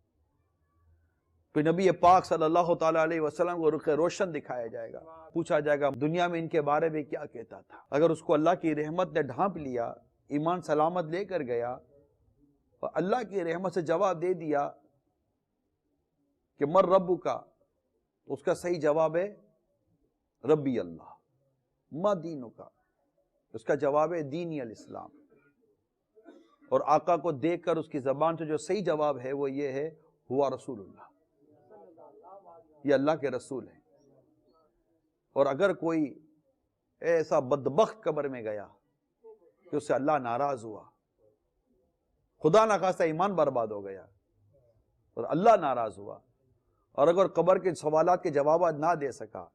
پھر نبی پاک صلی اللہ تعالیٰ علیہ وسلم کو رخ روشن دکھایا جائے گا، پوچھا جائے گا دنیا میں ان کے بارے میں کیا کہتا تھا۔ اگر اس کو اللہ کی رحمت نے ڈھانپ لیا، ایمان سلامت لے کر گیا، اور اللہ کی رحمت سے جواب دے دیا کہ مر ربو کا، اس کا صحیح جواب ہے ربی اللہ۔ ما دینو کا، اس کا جواب ہے دینی الاسلام۔ اور آقا کو دیکھ کر اس کی زبان سے جو صحیح جواب ہے وہ یہ ہے ہوا رسول اللہ، یہ اللہ کے رسول ہیں۔ اور اگر کوئی ایسا بدبخت قبر میں گیا کہ اس سے اللہ ناراض ہوا، خدا نہ خواستہ ایمان برباد ہو گیا اور اللہ ناراض ہوا، اور اگر قبر کے سوالات کے جوابات نہ دے سکا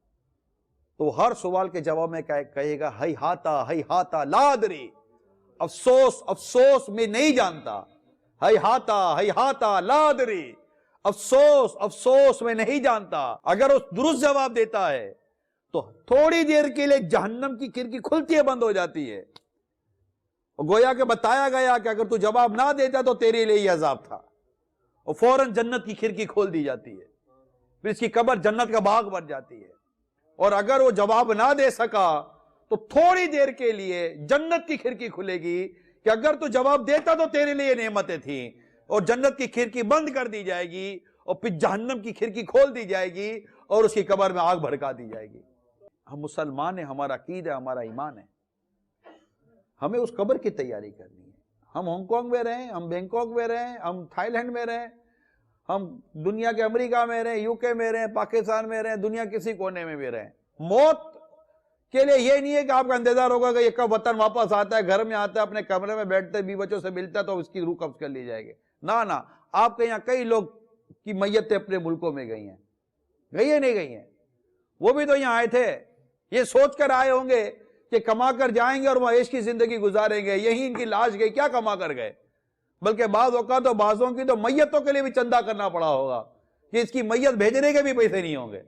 تو ہر سوال کے جواب میں کہے گا ہی ہاتا لا ادری، افسوس افسوس میں نہیں جانتا، ہی ہاتا لا ادری، افسوس افسوس میں نہیں جانتا۔ اگر اس درست جواب دیتا ہے تو تھوڑی دیر کے لیے جہنم کی کھڑکی کھلتی ہے، بند ہو جاتی ہے، اور گویا کہ بتایا گیا کہ اگر تو جواب نہ دیتا تو تیرے لیے یہ عذاب تھا، اور فوراً جنت کی کھڑکی کھول دی جاتی ہے، پھر اس کی قبر جنت کا باغ بن جاتی ہے۔ اور اگر وہ جواب نہ دے سکا تو تھوڑی دیر کے لیے جنت کی کھڑکی کھلے گی کہ اگر تو جواب دیتا تو تیرے لیے نعمتیں تھیں، اور جنت کی کھڑکی بند کر دی جائے گی، اور پھر جہنم کی کھڑکی کھول دی جائے گی اور اس کی قبر میں آگ بھڑکا دی جائے گی۔ ہم مسلمان ہیں، ہمارا عقیدہ ہے، ہمارا ایمان ہے، ہمیں اس قبر کی تیاری کرنی ہے۔ ہم ہانگ کانگ میں رہیں، ہم بینکاک میں رہیں، ہم تھائی لینڈ میں رہیں، ہم دنیا کے امریکہ میں رہیں، یو کے میں رہیں، پاکستان میں رہیں، دنیا کسی کونے میں بھی رہیں، موت کے لیے یہ نہیں ہے کہ آپ کا انتظار ہوگا کہ یہ کب وطن واپس آتا ہے، گھر میں آتا ہے، اپنے کمرے میں بیٹھتے بیوی بچوں سے ملتا ہے تو اس کی روح قبض کر لی جائے گی۔ نہ، آپ کے یہاں کئی لوگ کی میتیں اپنے ملکوں میں گئی ہیں، گئی ہیں نہیں گئی ہیں، وہ بھی تو یہاں آئے تھے، یہ سوچ کر آئے ہوں گے کہ کما کر جائیں گے اور وہ عیش کی زندگی گزاریں گے، یہی ان کی لاش گئی، کیا کما کر گئے؟ بلکہ بعض اوقات تو بعضوں کی تو میتوں کے لیے بھی چندہ کرنا پڑا ہوگا کہ اس کی میت بھیجنے کے بھی پیسے نہیں ہوں گے۔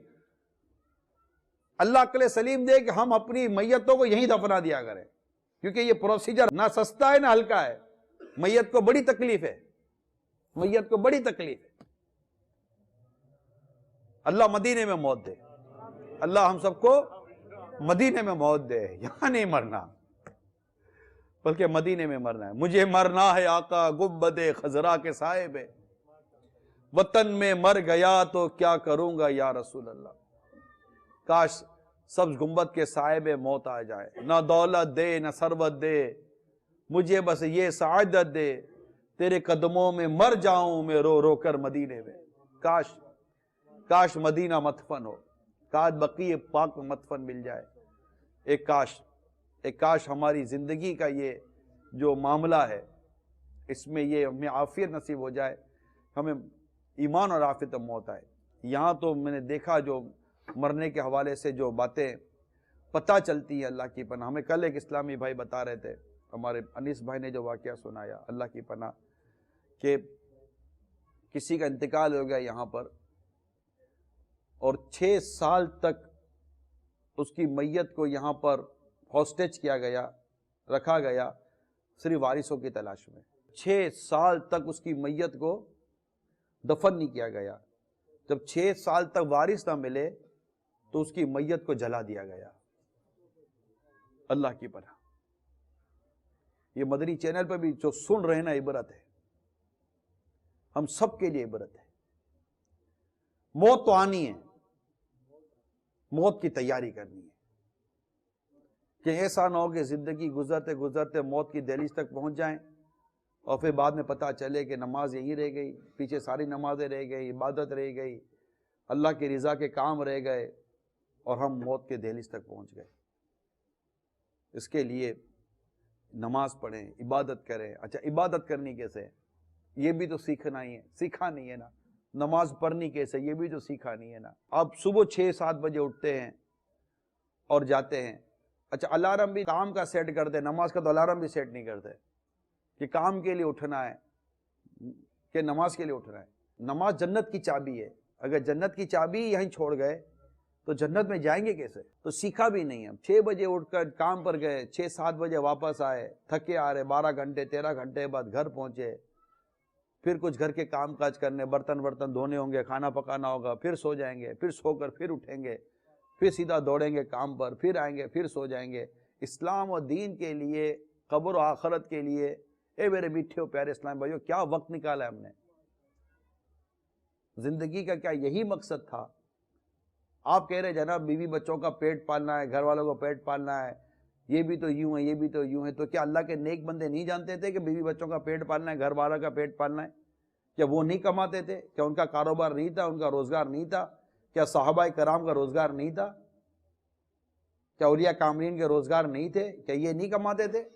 اللہ عقل سلیم دے کہ ہم اپنی میتوں کو یہیں دفنا دیا کریں، کیونکہ یہ پروسیجر نہ سستا ہے نہ ہلکا ہے، میت کو بڑی تکلیف ہے، میت کو بڑی تکلیف ہے۔ اللہ مدینے میں موت دے، اللہ ہم سب کو مدینے میں موت دے، یہاں نہیں مرنا بلکہ مدینے میں مرنا ہے۔ مجھے مرنا ہے آقا گنبد خضرا کے سائے پہ، وطن میں مر گیا تو کیا کروں گا یا رسول اللہ۔ کاش سبز گنبد کے سائے میں موت آ جائے، نہ دولت دے نہ ثروت دے، مجھے بس یہ سعادت دے، تیرے قدموں میں مر جاؤں میں رو رو کر مدینے میں۔ کاش مدینہ مدفن ہو، کاش بقیع پاک میں مدفن مل جائے۔ ایک کاش ہماری زندگی کا یہ جو معاملہ ہے اس میں یہ ہمیں عافیت نصیب ہو جائے، ہمیں ایمان اور عافیت موت آئے۔ یہاں تو میں نے دیکھا جو مرنے کے حوالے سے جو باتیں پتہ چلتی ہیں، اللہ کی پناہ۔ ہمیں کل ایک اسلامی بھائی بتا رہے تھے، ہمارے انیس بھائی نے جو واقعہ سنایا، اللہ کی پناہ، کہ کسی کا انتقال ہو گیا یہاں پر اور 6 سال تک اس کی میت کو یہاں پر ہاسٹیج کیا گیا، رکھا گیا، صرف وارثوں کی تلاش میں۔ 6 سال تک اس کی میت کو دفن نہیں کیا گیا۔ جب 6 سال تک وارث نہ ملے تو اس کی میت کو جلا دیا گیا۔ اللہ کی پناہ، یہ مدنی چینل پہ بھی جو سن رہے نا، عبرت ہے، ہم سب کے لیے عبرت ہے۔ موت تو آنی ہے، موت کی تیاری کرنی ہے۔ کہ ایسا نہ ہو کہ زندگی گزرتے گزرتے موت کی دہلیز تک پہنچ جائیں اور پھر بعد میں پتہ چلے کہ نماز یہیں رہ گئی، پیچھے ساری نمازیں رہ گئی، عبادت رہ گئی، اللہ کی رضا کے کام رہ گئے اور ہم موت کے دہلیز تک پہنچ گئے۔ اس کے لیے نماز پڑھیں، عبادت کریں۔ اچھا عبادت کرنی کیسے ہے؟ یہ بھی تو سیکھنا ہی ہے، سیکھا نہیں ہے نا۔ نماز پڑھنی کیسے؟ یہ بھی تو سیکھا نہیں ہے نا۔ آپ صبح 6-7 بجے اٹھتے ہیں اور جاتے ہیں۔ اچھا الارم بھی کام کا سیٹ کرتے، نماز کا تو الارم بھی سیٹ نہیں کرتے کہ کام کے لیے اٹھنا ہے کہ نماز کے لیے اٹھنا ہے۔ نماز جنت کی چابی ہے، اگر جنت کی چابی یہیں چھوڑ گئے تو جنت میں جائیں گے کیسے؟ تو سیکھا بھی نہیں ہے۔ 6 بجے اٹھ کر کام پر گئے، 6-7 بجے واپس آئے، تھکے آ رہے، 12 گھنٹے 13 گھنٹے بعد گھر پہنچے، پھر کچھ گھر کے کام کاج کرنے، برتن دھونے ہوں گے، کھانا پکانا ہوگا، پھر سو جائیں گے، پھر سو کر پھر اٹھیں گے، پھر سیدھا دوڑیں گے کام پر، پھر آئیں گے، پھر سو جائیں گے۔ اسلام و دین کے لیے، قبر و آخرت کے لیے، اے میرے میٹھے و پیارے اسلام بھائیو، کیا وقت نکالا ہے ہم نے؟ زندگی کا کیا یہی مقصد تھا؟ آپ کہہ رہے جناب بیوی بچوں کا پیٹ پالنا ہے، گھر والوں کو پیٹ پالنا ہے، یہ بھی تو یوں ہے، یہ بھی تو یوں ہے، تو کیا اللہ کے نیک بندے نہیں جانتے تھے کہ بیوی بچوں کا پیٹ پالنا ہے، گھر والوں کا پیٹ پالنا ہے؟ کیا وہ نہیں کماتے تھے؟ کیا ان کا کاروبار نہیں تھا، ان کا روزگار نہیں تھا؟ کیا صحابہ کرام کا روزگار نہیں تھا؟ کیا اولیاء کاملین کے روزگار نہیں تھے؟ کیا یہ نہیں کماتے تھے؟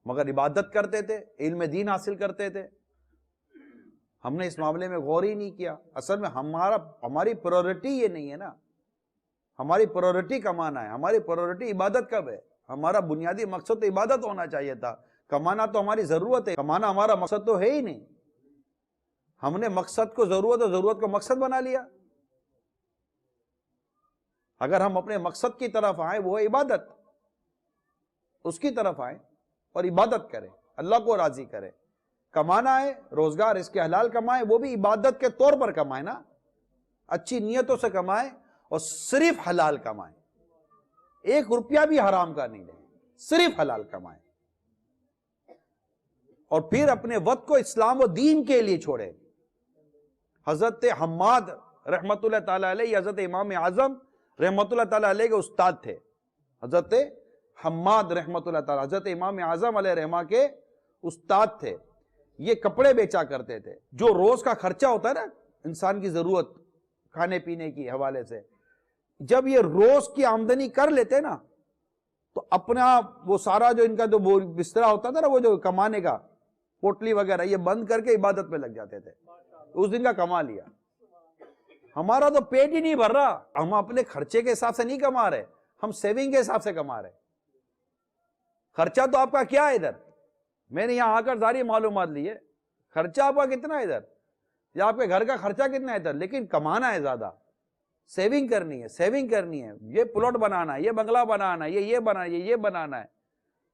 مگر عبادت کرتے تھے، علم دین حاصل کرتے تھے۔ ہم نے اس معاملے میں غور ہی نہیں کیا۔ اصل میں ہماری پرائورٹی یہ نہیں ہے نا۔ ہماری پرائورٹی کمانا ہے، ہماری پرائورٹی عبادت کب ہے؟ ہمارا بنیادی مقصد تو عبادت ہونا چاہیے تھا۔ کمانا تو ہماری ضرورت ہے، کمانا ہمارا مقصد تو ہے ہی نہیں۔ ہم نے مقصد کو ضرورت اور ضرورت کو مقصد بنا لیا۔ اگر ہم اپنے مقصد کی طرف آئیں، وہ ہے عبادت، اس کی طرف آئیں اور عبادت کریں، اللہ کو راضی کریں۔ کمانا ہے، روزگار اس کے حلال کمائیں، وہ بھی عبادت کے طور پر کمائیں نا، اچھی نیتوں سے کمائیں اور صرف حلال کمائیں، 1 روپیہ بھی حرام کا نہیں لیں، صرف حلال کمائیں، اور پھر اپنے وقت کو اسلام و دین کے لیے چھوڑیں۔ حضرت حماد رحمت اللہ تعالیٰ علیہ، حضرت امام اعظم رحمت اللہ تعالیٰ علیہ کے استاد تھے۔ حضرت حماد رحمت اللہ تعالیٰ حضرت امام اعظم علیہ رحمہ کے استاد تھے۔ یہ کپڑے بیچا کرتے تھے۔ جو روز کا خرچہ ہوتا ہے نا انسان کی ضرورت کھانے پینے کی حوالے سے، جب یہ روز کی آمدنی کر لیتے نا تو اپنا وہ سارا جو ان کا جو بسترا ہوتا تھا نا، وہ جو کمانے کا پوٹلی وغیرہ، یہ بند کر کے عبادت میں لگ جاتے تھے۔ اس دن کا کما لیا۔ ہمارا تو پیٹ ہی نہیں بھر رہا، ہم اپنے خرچے کے حساب سے نہیں کما رہے، ہم سیونگ کے حساب سے کما رہے۔ خرچہ تو آپ کا کیا ہے ادھر؟ میں نے یہاں آ کر ساری معلومات لی ہے، خرچہ آپ کا کتنا ہے ادھر، یا آپ کے گھر کا خرچہ کتنا ہے ادھر، لیکن کمانا ہے زیادہ، سیونگ کرنی ہے، سیونگ کرنی ہے، یہ پلاٹ بنانا ہے، یہ بنگلہ بنانا ہے، یہ بنانا ہے، یہ بنانا ہے۔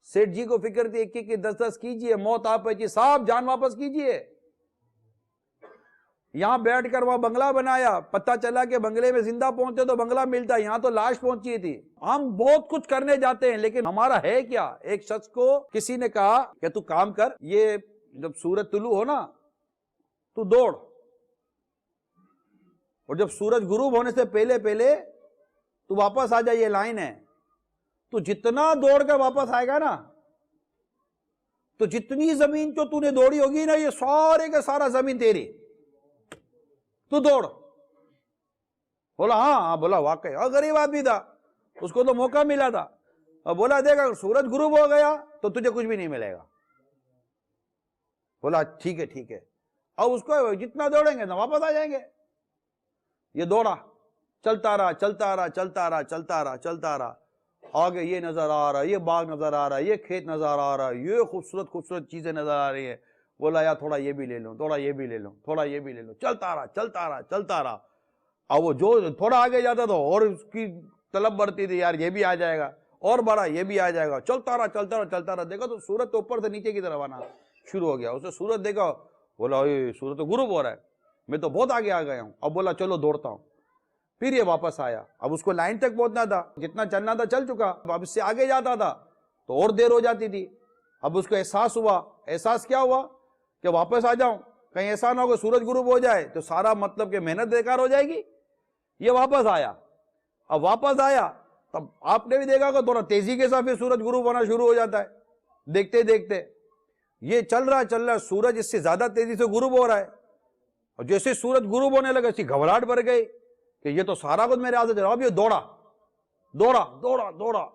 سیٹھ جی کو فکر تھی 1 10 کیجئے، موت آپ ہے صاحب جان واپس کیجئے۔ یہاں بیٹھ کر وہاں بنگلہ بنایا، پتہ چلا کہ بنگلے میں زندہ پہنچتے تو بنگلہ ملتا، یہاں تو لاش پہنچی تھی۔ ہم بہت کچھ کرنے جاتے ہیں لیکن ہمارا ہے کیا؟ ایک شخص کو کسی نے کہا کہ تو کام کر، یہ جب سورج طلوع ہو نا تو دوڑ، اور جب سورج غروب ہونے سے پہلے تو واپس آ جائے، یہ لائن ہے۔ تو جتنا دوڑ کر واپس آئے گا نا، تو جتنی زمین جو تو نے دوڑی ہوگی نا، یہ سارے کا سارا زمین تیری، تو دوڑ۔ بولا ہاں، بولا واقعی، اور غریب آدمی تھا، اس کو تو موقع ملا تھا، اور بولا دیکھ اگر سورج غروب ہو گیا تو تجھے کچھ بھی نہیں ملے گا۔ بولا ٹھیک ہے، اور اس کو جتنا دوڑیں گے نا واپس آ جائیں گے۔ یہ دوڑا، چلتا رہا، آگے یہ نظر آ رہا ہے، یہ باغ نظر آ رہا ہے، یہ کھیت نظر آ رہا ہے، یہ خوبصورت چیزیں نظر آ رہی ہیں۔ بولا یا تھوڑا یہ بھی لے لوں، تھوڑا یہ بھی لے لوں، تھوڑا یہ بھی لے لوں، چلتا رہا۔ اور وہ جو تھوڑا آگے جاتا تو اور اس کی طلب بڑھتی تھی، یار یہ بھی آ جائے گا، اور بڑا یہ بھی آ جائے گا، چلتا رہا۔ دیکھا تو سورج تو اوپر سے نیچے کی طرف آنا شروع ہو گیا۔ اسے سورج دیکھا، بولا سورج تو غروب ہو رہا ہے، میں تو بہت آگے آ گیا ہوں۔ اب بولا چلو دوڑتا ہوں۔ پھر یہ واپس آیا، اب اس کو لائن تک پہنچنا تھا، جتنا چلنا تھا چل چکا، اب اس سے آگے جاتا تھا تو اور دیر ہو جاتی تھی۔ اب اس کو احساس ہوا، احساس کیا ہوا کہ واپس آ جاؤں، کہیں ایسا نہ ہو کہ سورج غروب ہو جائے تو سارا مطلب کہ محنت بیکار ہو جائے گی۔ یہ واپس آیا، اب واپس آیا تب آپ نے بھی دیکھا کہ تھوڑا تیزی کے ساتھ سورج غروب ہونا شروع ہو جاتا ہے، دیکھتے دیکھتے یہ چل رہا ہے، سورج اس سے زیادہ تیزی سے غروب ہو رہا ہے، اور جیسے سورج غروب ہونے لگا اسی گھبراہٹ بھر گئی کہ یہ تو سارا کچھ میرے ہاتھ سے چل رہا۔ اب یہ دوڑا،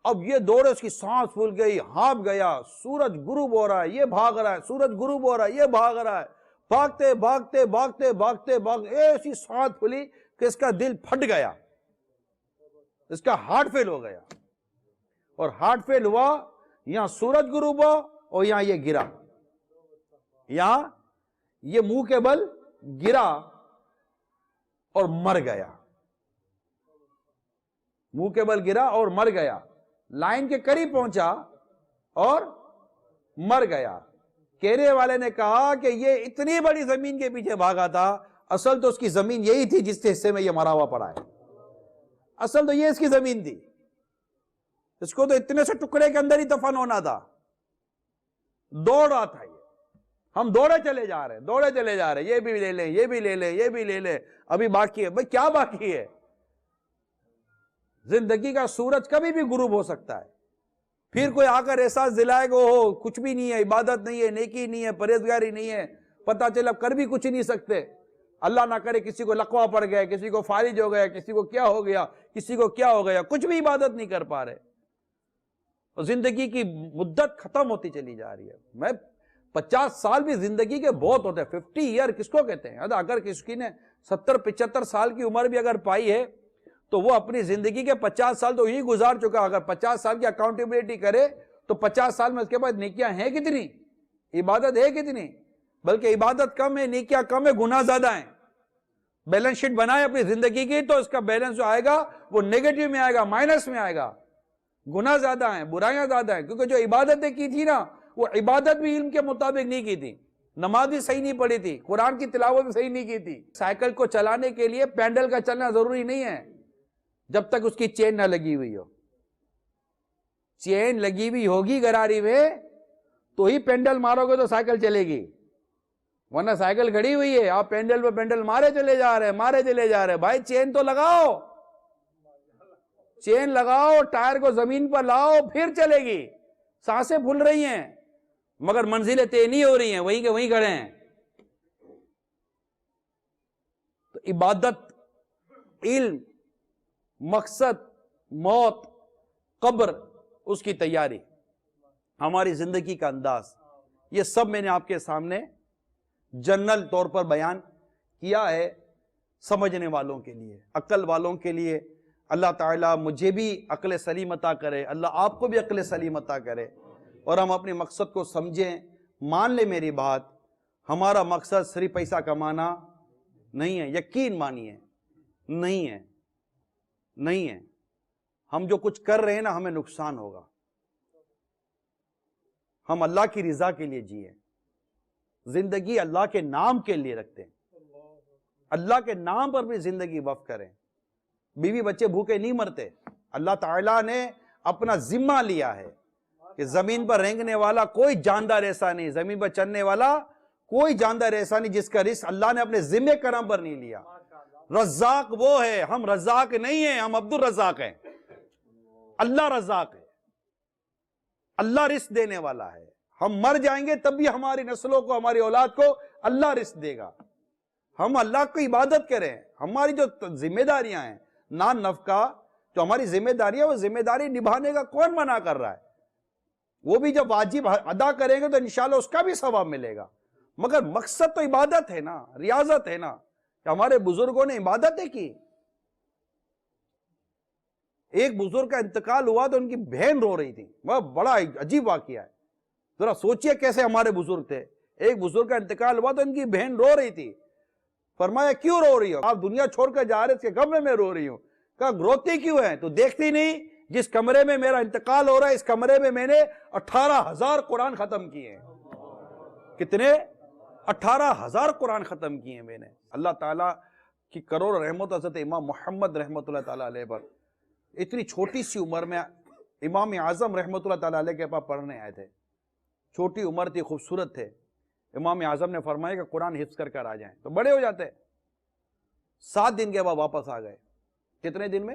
اب یہ دوڑے، اس کی سانس پھول گئی، ہانپ گیا، سورج غروب ہو رہا ہے، یہ بھاگ رہا ہے، سورج غروب ہو رہا ہے، یہ بھاگ رہا ہے، بھاگتے ایسی سانس پھولی کہ اس کا دل پھٹ گیا، اس کا ہارٹ فیل ہو گیا، اور ہارٹ فیل ہوا، یہاں سورج غروب ہوا اور یہاں یہ گرا، یہاں یہ منہ کے بل گرا اور مر گیا، منہ کے بل گرا اور مر گیا، لائن کے قریب پہنچا اور مر گیا۔ کہنے والے نے کہا کہ یہ اتنی بڑی زمین کے پیچھے بھاگا تھا، اصل تو اس کی زمین یہی تھی جس کے حصے میں یہ مرا ہوا پڑا ہے، اصل تو یہ اس کی زمین تھی، اس کو تو اتنے سے ٹکڑے کے اندر ہی دفن ہونا تھا۔ دوڑ رہا تھا یہ، ہم دوڑے چلے جا رہے، یہ بھی لے لیں، یہ بھی لے لیں، یہ بھی لے لیں، ابھی باقی ہے۔ بھئی کیا باقی ہے؟ زندگی کا سورج کبھی بھی غروب ہو سکتا ہے، پھر کوئی آ کر احساس دلائے گا ہو کچھ بھی نہیں ہے، عبادت نہیں ہے، نیکی نہیں ہے، پرہیزگاری نہیں ہے، پتہ چلا کر بھی کچھ نہیں سکتے، اللہ نہ کرے کسی کو لقوہ پڑ گیا، کسی کو فالج ہو گیا، کسی کو کیا ہو گیا، کسی کو کیا ہو گیا، کچھ بھی عبادت نہیں کر پا رہے، اور زندگی کی مدت ختم ہوتی چلی جا رہی ہے۔ میں 50 سال بھی زندگی کے بہت ہوتے ہیں، 50 ایئر کس کو کہتے ہیں؟ اگر کسی نے 70-75 سال کی عمر بھی اگر پائی ہے تو وہ اپنی زندگی کے 50 سال تو ہی گزار چکا۔ اگر 50 سال کی اکاؤنٹیبلٹی کرے تو 50 سال میں اس کے بعد نیکیاں ہیں کتنی، عبادت ہے کتنی؟ بلکہ عبادت کم ہے، نیکیاں کم ہے، گناہ زیادہ ہیں۔ بیلنس شیٹ بنائے اپنی زندگی کی تو اس کا بیلنس جو آئے گا وہ نیگیٹو میں آئے گا، مائنس میں آئے گا، گناہ زیادہ ہیں، برائیاں زیادہ ہیں، کیونکہ جو عبادتیں کی تھی نا وہ عبادت بھی علم کے مطابق نہیں کی تھی، نماز بھی صحیح نہیں پڑھی تھی، قرآن کی تلاوت بھی صحیح نہیں کی تھی۔ سائیکل کو چلانے کے لیے پینڈل کا چلنا ضروری نہیں ہے جب تک اس کی چین نہ لگی ہوئی ہو، چین لگی ہوئی ہوگی گراری میں تو ہی پینڈل مارو گے تو سائیکل چلے گی، ورنہ سائیکل کھڑی ہوئی ہے آپ پینڈل پہ پینڈل مارے چلے جا رہے، بھائی چین تو لگاؤ، چین لگاؤ، ٹائر کو زمین پر لاؤ پھر چلے گی۔ سانسیں پھول رہی ہیں مگر منزلیں طے نہیں ہو رہی ہیں، وہیں کے وہیں کھڑے ہیں۔ تو عبادت، علم، مقصد، موت، قبر، اس کی تیاری، ہماری زندگی کا انداز، یہ سب میں نے آپ کے سامنے جنرل طور پر بیان کیا ہے سمجھنے والوں کے لیے، عقل والوں کے لیے۔ اللہ تعالیٰ مجھے بھی عقل سلیم عطا کرے، اللہ آپ کو بھی عقل سلیم عطا کرے، اور ہم اپنے مقصد کو سمجھیں۔ مان لے میری بات، ہمارا مقصد صرف پیسہ کمانا نہیں ہے، یقین مانیے نہیں ہے۔ ہم جو کچھ کر رہے ہیں نا ہمیں نقصان ہوگا، ہم اللہ کی رضا کے لیے جیے، زندگی اللہ کے نام کے لیے رکھتے ہیں، اللہ کے نام پر بھی زندگی وقف کریں۔ بیوی بچے بھوکے نہیں مرتے، اللہ تعالیٰ نے اپنا ذمہ لیا ہے کہ زمین پر رینگنے والا کوئی جاندار ایسا نہیں، زمین پر چلنے والا کوئی جاندار ایسا نہیں جس کا رزق اللہ نے اپنے ذمہ کرم پر نہیں لیا۔ رزاق وہ ہے، ہم رزاق نہیں ہیں، ہم عبد الرزاق ہیں۔ اللہ رزاق ہے، اللہ رزق دینے والا ہے۔ ہم مر جائیں گے تب بھی ہماری نسلوں کو، ہماری اولاد کو اللہ رزق دے گا۔ ہم اللہ کو عبادت کریں، ہماری جو ذمہ داریاں ہیں، نان نفقہ جو ہماری ذمہ داریاں، وہ ذمہ داری نبھانے کا کون منع کر رہا ہے؟ وہ بھی جب واجب ادا کریں گے تو انشاءاللہ اس کا بھی ثواب ملے گا، مگر مقصد تو عبادت ہے نا، ریاضت ہے نا، کہ ہمارے بزرگوں نے عبادتیں کی۔ ایک بزرگ کا انتقال ہوا تو ان کی بہن رو رہی تھی، وہ بڑا عجیب واقعہ ہے، ذرا سوچئے کیسے ہمارے بزرگ تھے۔ ایک بزرگ کا انتقال ہوا تو ان کی بہن رو رہی تھی، فرمایا کیوں رو رہی ہو؟ آپ دنیا چھوڑ کر جا رہے، اس کے غم میں رو رہی ہوں۔ کہا روتی کیوں ہے؟ تو دیکھتی نہیں جس کمرے میں میرا انتقال ہو رہا ہے اس کمرے میں میں نے 18,000 قرآن ختم کیے ہیں۔ کتنے؟ 18,000 قرآن ختم کیے ہیں میں نے۔ اللہ تعالیٰ کی کروڑ رحمت حضرت امام محمد رحمت اللہ تعالیٰ علیہ پر، اتنی چھوٹی سی عمر میں امام اعظم رحمت اللہ تعالیٰ علیہ کے پاس پڑھنے آئے تھے، چھوٹی عمر تھی، خوبصورت تھے۔ امام اعظم نے فرمایا کہ قرآن حفظ کر کر آ جائیں، تو بڑے ہو جاتے۔ 7 دن کے بعد واپس آ گئے۔ کتنے دن میں؟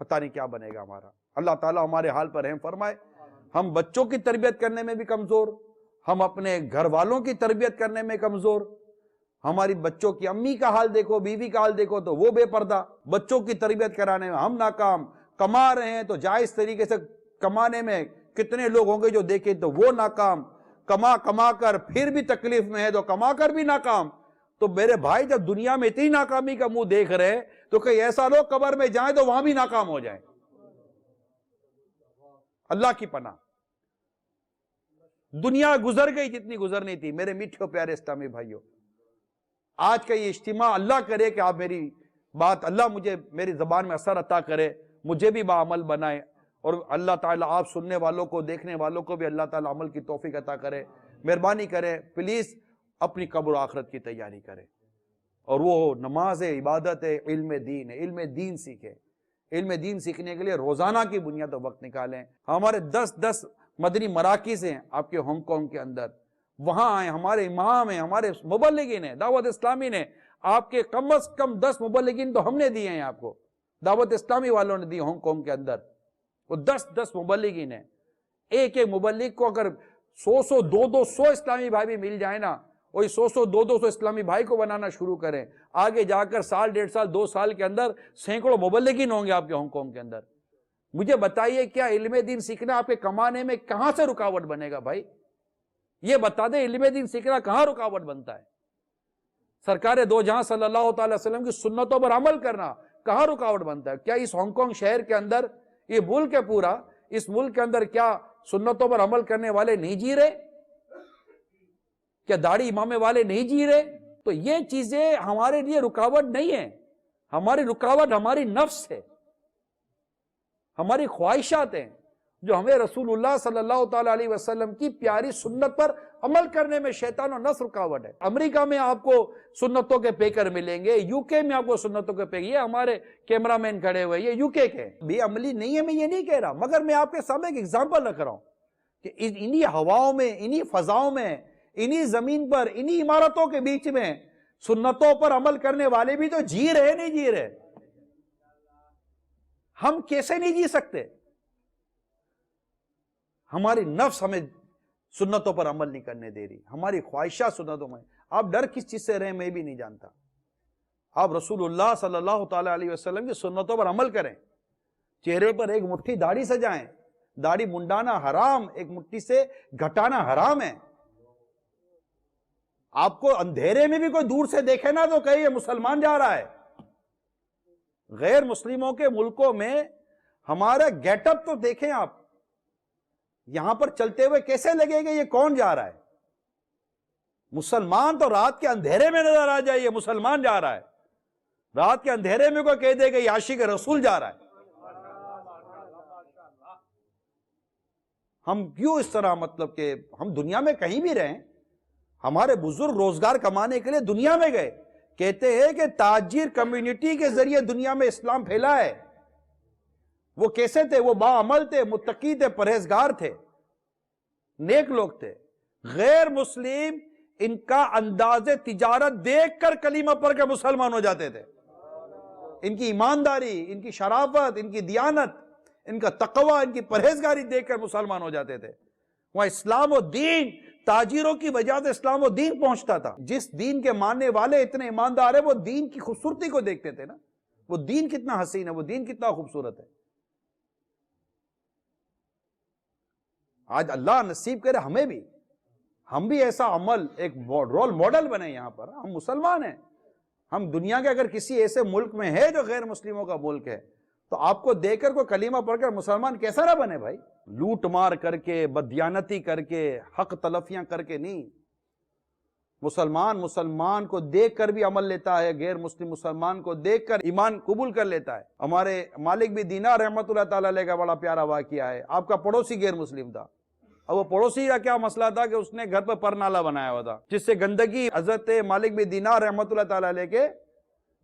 پتہ نہیں کیا بنے گا ہمارا. اللہ تعالیٰ ہمارے حال پر رحم فرمائے. ہم بچوں کی تربیت کرنے میں بھی کمزور, ہم اپنے گھر والوں کی تربیت کرنے میں کمزور. ہماری بچوں کی امی کا حال دیکھو, بیوی کا حال دیکھو تو وہ بے پردہ. بچوں کی تربیت کرانے میں ہم ناکام. کما رہے ہیں تو جائز طریقے سے کمانے میں کتنے لوگ ہوں گے جو دیکھیں تو وہ ناکام. کما کر پھر بھی تکلیف میں ہے تو کما کر بھی ناکام. تو میرے بھائی جب دنیا میں اتنی ناکامی کا منہ دیکھ رہے تو کہیں ایسا لوگ قبر میں جائیں تو وہاں بھی ناکام ہو جائیں. اللہ کی پناہ. دنیا گزر گئی جتنی گزرنی تھی. میرے میٹھے پیارے اسلامی بھائیوں, آج کا یہ اجتماع اللہ کرے کہ آپ میری بات, اللہ مجھے میری زبان میں اثر عطا کرے, مجھے بھی باعمل بنائے, اور اللہ تعالیٰ آپ سننے والوں کو, دیکھنے والوں کو بھی اللہ تعالیٰ عمل کی توفیق عطا کرے. مہربانی کرے پلیز اپنی قبر و آخرت کی تیاری کرے, اور وہ نماز ہے, عبادت ہے, علم دین ہے. علم دین سیکھے. علم دین سیکھنے کے لیے روزانہ کی بنیاد پر وقت نکالیں. ہمارے 10 مدنی مراکز ہیں آپ کے ہانگ کانگ کے اندر, وہاں آئیں. ہمارے امام ہیں, ہمارے مبلغین ہیں, دعوت اسلامی نے آپ کے کم از کم 10 مبلغین تو ہم نے دیے ہیں آپ کو, دعوت اسلامی والوں نے دی ہانگ کانگ کے اندر. وہ 10 مبلغین ہیں. ایک مبلغ کو اگر 100 200 اسلامی بھائی بھی مل جائے نا, وہی 100 200 اسلامی بھائی کو بنانا شروع کریں, آگے جا کر سال 1.5 سال 2 سال کے اندر سینکڑوں مبلغین ہوں گے آپ کے ہانگ کانگ کے اندر. مجھے بتائیے کیا علم دین سیکھنا آپ کے کمانے میں کہاں سے رکاوٹ بنے گا بھائی؟ یہ بتا دیں, علم دین سیکھنا کہاں رکاوٹ بنتا ہے؟ سرکار دو جہاں صلی اللہ تعالی وسلم کی سنتوں پر عمل کرنا کہاں رکاوٹ بنتا ہے؟ کیا اس ہانگ کانگ شہر کے اندر, یہ ملک ہے پورا, اس ملک کے اندر کیا سنتوں پر عمل کرنے والے نہیں جی رہے؟ کیا داڑھی امامے والے نہیں جی رہے؟ تو یہ چیزیں ہمارے لیے رکاوٹ نہیں ہے. ہماری رکاوٹ ہماری نفس ہے, ہماری خواہشات ہیں, جو ہمیں رسول اللہ صلی اللہ تعالی علیہ وسلم کی پیاری سنت پر عمل کرنے میں شیطان و نفس رکاوٹ ہے. امریکہ میں آپ کو سنتوں کے پیکر ملیں گے, یو کے میں آپ کو سنتوں کے پیکر, یہ ہمارے کیمرہ مین کھڑے ہوئے, یہ یو کے بھی عملی نہیں ہے, میں یہ نہیں کہہ رہا, مگر میں آپ کے سامنے ایک ایگزامپل رکھ رہا ہوں کہ انہی ہواؤں میں, انہی فضاؤں میں, انہی زمین پر, انہی عمارتوں کے بیچ میں سنتوں پر عمل کرنے والے بھی تو جی رہے نہیں جی رہے. ہم کیسے نہیں جی سکتے؟ ہماری نفس ہمیں سنتوں پر عمل نہیں کرنے دے رہی, ہماری خواہشات سنتوں میں. آپ ڈر کس چیز سے رہے میں بھی نہیں جانتا. آپ رسول اللہ صلی اللہ تعالی علیہ وسلم کی سنتوں پر عمل کریں. چہرے پر ایک مٹھی داڑھی سجائیں, داڑھی منڈانا حرام, ایک مٹھی سے گھٹانا حرام ہے. آپ کو اندھیرے میں بھی کوئی دور سے دیکھے نا تو کہے یہ مسلمان جا رہا ہے. غیر مسلموں کے ملکوں میں ہمارا گیٹ اپ تو دیکھیں آپ, یہاں پر چلتے ہوئے کیسے لگے گا یہ کون جا رہا ہے؟ مسلمان تو رات کے اندھیرے میں نظر آ جائے یہ مسلمان جا رہا ہے. رات کے اندھیرے میں کوئی کہہ دے کہ یہ عاشق رسول جا رہا ہے. ہم کیوں اس طرح, مطلب کہ ہم دنیا میں کہیں بھی رہیں, ہمارے بزرگ روزگار کمانے کے لیے دنیا میں گئے, کہتے ہیں کہ تاجر کمیونٹی کے ذریعے دنیا میں اسلام پھیلا ہے. وہ کیسے تھے؟ وہ باعمل تھے, متقی تھے, پرہیزگار تھے, نیک لوگ تھے. غیر مسلم ان کا انداز تجارت دیکھ کر کلمہ پڑھ کے مسلمان ہو جاتے تھے. ان کی ایمانداری, ان کی شرافت, ان کی دیانت, ان کا تقوی, ان کی پرہیزگاری دیکھ کر مسلمان ہو جاتے تھے. وہاں اسلام و دین, تاجروں کی وجہ سے اسلام و دین پہنچتا تھا. جس دین کے ماننے والے اتنے ایماندار ہیں, وہ دین کی خوبصورتی کو دیکھتے تھے نا, وہ دین کتنا حسین ہے, وہ دین کتنا خوبصورت ہے. آج اللہ نصیب کرے ہمیں بھی, ہم بھی ایسا عمل, ایک رول ماڈل بنے. یہاں پر ہم مسلمان ہیں, ہم دنیا کے اگر کسی ایسے ملک میں ہے جو غیر مسلموں کا ملک ہے, تو آپ کو دیکھ کر کوئی کلمہ پڑھ کر مسلمان کیسا نہ بنے بھائی؟ لوٹ مار کر کے, بددیانتی کر کے, حق تلفیاں کر کے نہیں. مسلمان کو دیکھ کر بھی عمل لیتا ہے, غیر مسلم مسلمان کو دیکھ کر ایمان قبول کر لیتا ہے. ہمارے مالک بن دینار رحمۃ اللہ تعالی علیہ کا بڑا پیارا واقعہ ہے. آپ کا پڑوسی غیر مسلم تھا, اور وہ پڑوسی کا کیا مسئلہ تھا کہ اس نے گھر پر پر نالا بنایا ہوا تھا, جس سے گندگی حضرت مالک بن دینار رحمۃ اللہ تعالی علیہ کے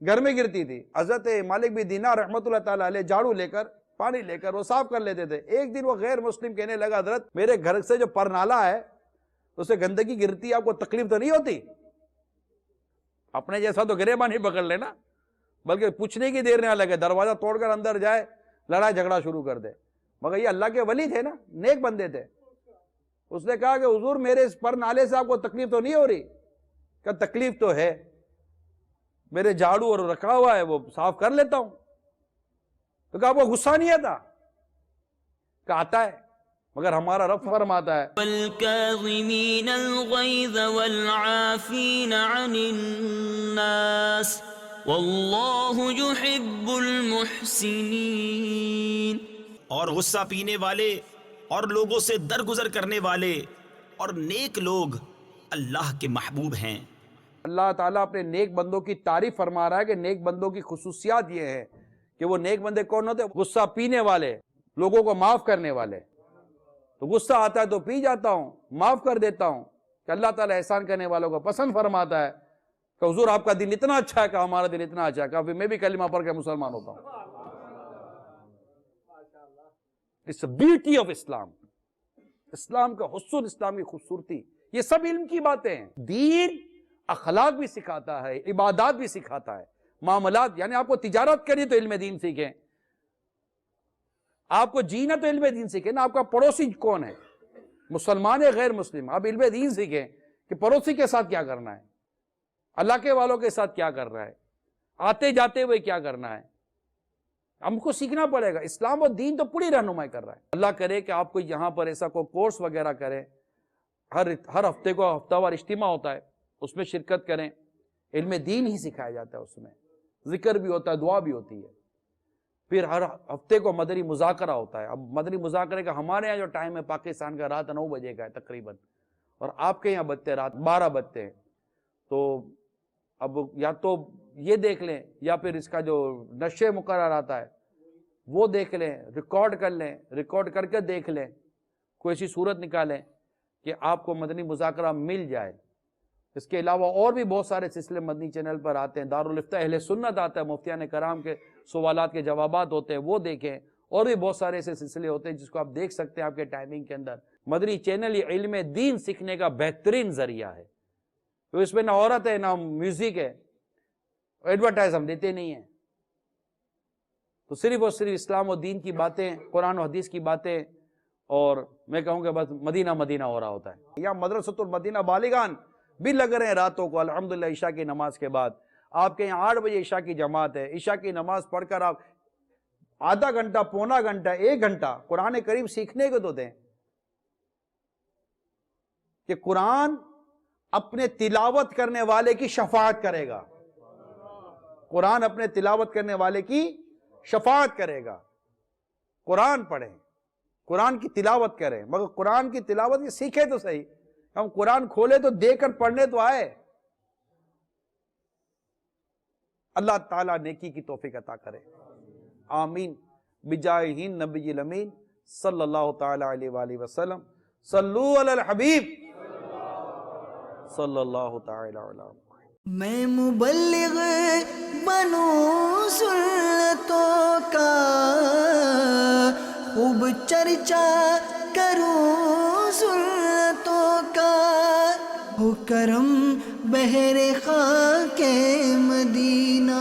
گھر میں گرتی تھی. حضرت مالک بن دینار رحمۃ اللہ تعالی علیہ جھاڑو لے کر, پانی لے کر وہ صاف کر لیتے تھے. ایک دن وہ غیر مسلم کہنے لگا, حضرت میرے گھر سے جو پر نالا ہے اسے گندگی گرتی ہے, آپ کو تکلیف تو نہیں ہوتی؟ اپنے جیسا تو گریباں نہیں پکڑ لینا, بلکہ پوچھنے کی دیر نہ لگے, دروازہ توڑ کر اندر جائے, لڑائی جھگڑا شروع کر دے. مگر یہ اللہ کے ولی تھے نا, نیک بندے تھے. اس نے کہا کہ حضور میرے اس پر نالے سے آپ کو تکلیف تو نہیں ہو رہی؟ کہ تکلیف تو ہے, میرے جھاڑو اور رکھا ہوا ہے وہ صاف کر لیتا ہوں. تو کہا آپ کو غصہ نہیں آتا؟ کہ آتا ہے, مگر ہمارا رب فرماتا ہے
والکاظمین الغیظ والعافین عن الناس واللہ یحب المحسنین.
اور غصہ پینے والے اور لوگوں سے درگزر کرنے والے اور نیک لوگ اللہ کے محبوب ہیں.
اللہ تعالیٰ اپنے نیک بندوں کی تعریف فرما رہا ہے کہ نیک بندوں کی خصوصیات یہ ہیں کہ وہ نیک بندے کون ہوتے ہیں؟ غصہ پینے والے, لوگوں کو معاف کرنے والے. تو غصہ آتا ہے تو پی جاتا ہوں, معاف کر دیتا ہوں. کہ اللہ تعالیٰ احسان کرنے والوں کو پسند فرماتا ہے کہ حضور آپ کا دن اتنا اچھا ہے, کہ ہمارا دن اتنا اچھا ہے, کہ میں بھی کلمہ پڑھ کے مسلمان ہوتا ہوں. It's the beauty of Islam. اسلام کا حسن, اسلام کی خوبصورتی, یہ سب علم کی باتیں ہیں. دین اخلاق بھی سکھاتا ہے, عبادات بھی سکھاتا ہے, معاملات. یعنی آپ کو تجارت کرنی تو علم دین سیکھیں, آپ کو جینا تو علم دین سیکھیں نا. آپ کا پڑوسی کون ہے, مسلمان ہے غیر مسلم, آپ علم دین سیکھیں کہ پڑوسی کے ساتھ کیا کرنا ہے, اللہ کے والوں کے ساتھ کیا کر رہا ہے, آتے جاتے ہوئے کیا کرنا ہے. ہم کو سیکھنا پڑے گا. اسلام اور دین تو پوری رہنمائی کر رہا ہے. اللہ کرے کہ آپ کو یہاں پر ایسا کوئی کورس وغیرہ کریں, ہر ہفتے کو ہفتہ وار اجتماع ہوتا ہے, اس میں شرکت کریں. علم دین ہی سکھایا جاتا ہے, اس میں ذکر بھی ہوتا ہے, دعا بھی ہوتی ہے. پھر ہر ہفتے کو مدنی مذاکرہ ہوتا ہے. اب مدنی مذاکرے کا ہمارے یہاں جو ٹائم ہے پاکستان کا رات 9 بجے کا ہے تقریباً, اور آپ کے یہاں بجتے رات 12 بجتے ہیں. تو اب یا تو یہ دیکھ لیں, یا پھر اس کا جو نشے مقرر آتا ہے وہ دیکھ لیں, ریکارڈ کر لیں, ریکارڈ کر کے دیکھ لیں, کوئی ایسی صورت نکالیں کہ آپ کو مدنی مذاکرہ مل جائے. اس کے علاوہ اور بھی بہت سارے سلسلے مدنی چینل پر آتے ہیں. دارالفتہ اہل سنت آتا ہے, مفتیان کرام کے سوالات کے جوابات ہوتے ہیں, وہ دیکھیں. اور بھی بہت سارے ایسے سلسلے ہوتے ہیں جس کو آپ دیکھ سکتے ہیں آپ کے ٹائمنگ کے اندر. مدنی چینل یہ علم دین سیکھنے کا بہترین ذریعہ ہے. تو اس میں نہ عورت ہے نہ میوزک ہے, ایڈورٹائز ہم دیتے نہیں ہیں. تو صرف اور صرف اسلام و دین کی باتیں, قرآن و حدیث کی باتیں, اور میں کہوں کہ بس مدینہ مدینہ ہو رہا ہوتا ہے. یا مدرسۃ المدینہ بالغان بھی لگ رہے ہیں راتوں کو الحمدللہ عشاء کی نماز کے بعد. آپ کے یہاں 8 بجے عشاء کی جماعت ہے, عشاء کی نماز پڑھ کر آپ آدھا گھنٹہ, پونا گھنٹہ, 1 گھنٹہ قرآن کریم سیکھنے کو تو دیں. کہ قرآن اپنے تلاوت کرنے والے کی شفاعت کرے گا. قرآن اپنے تلاوت کرنے والے کی شفاعت کرے گا. قرآن پڑھیں, قرآن کی تلاوت کریں, مگر قرآن کی تلاوت کی سیکھے تو صحیح. ہم قرآن کھولے تو دیکھ کر پڑھنے تو آئے. اللہ تعالیٰ نیکی کی توفیق عطا کرے, آمین. بجاہ نبی الامین صلی اللہ تعالیٰ علیہ وآلہ وسلم. صلو علی الحبیب صلی اللہ تعالیٰ علیہ وسلم.
میں مبلغ بنوں سنتوں کا, خوب چرچا کروں سنتوں کا, ہو کرم بہر خاک مدینہ.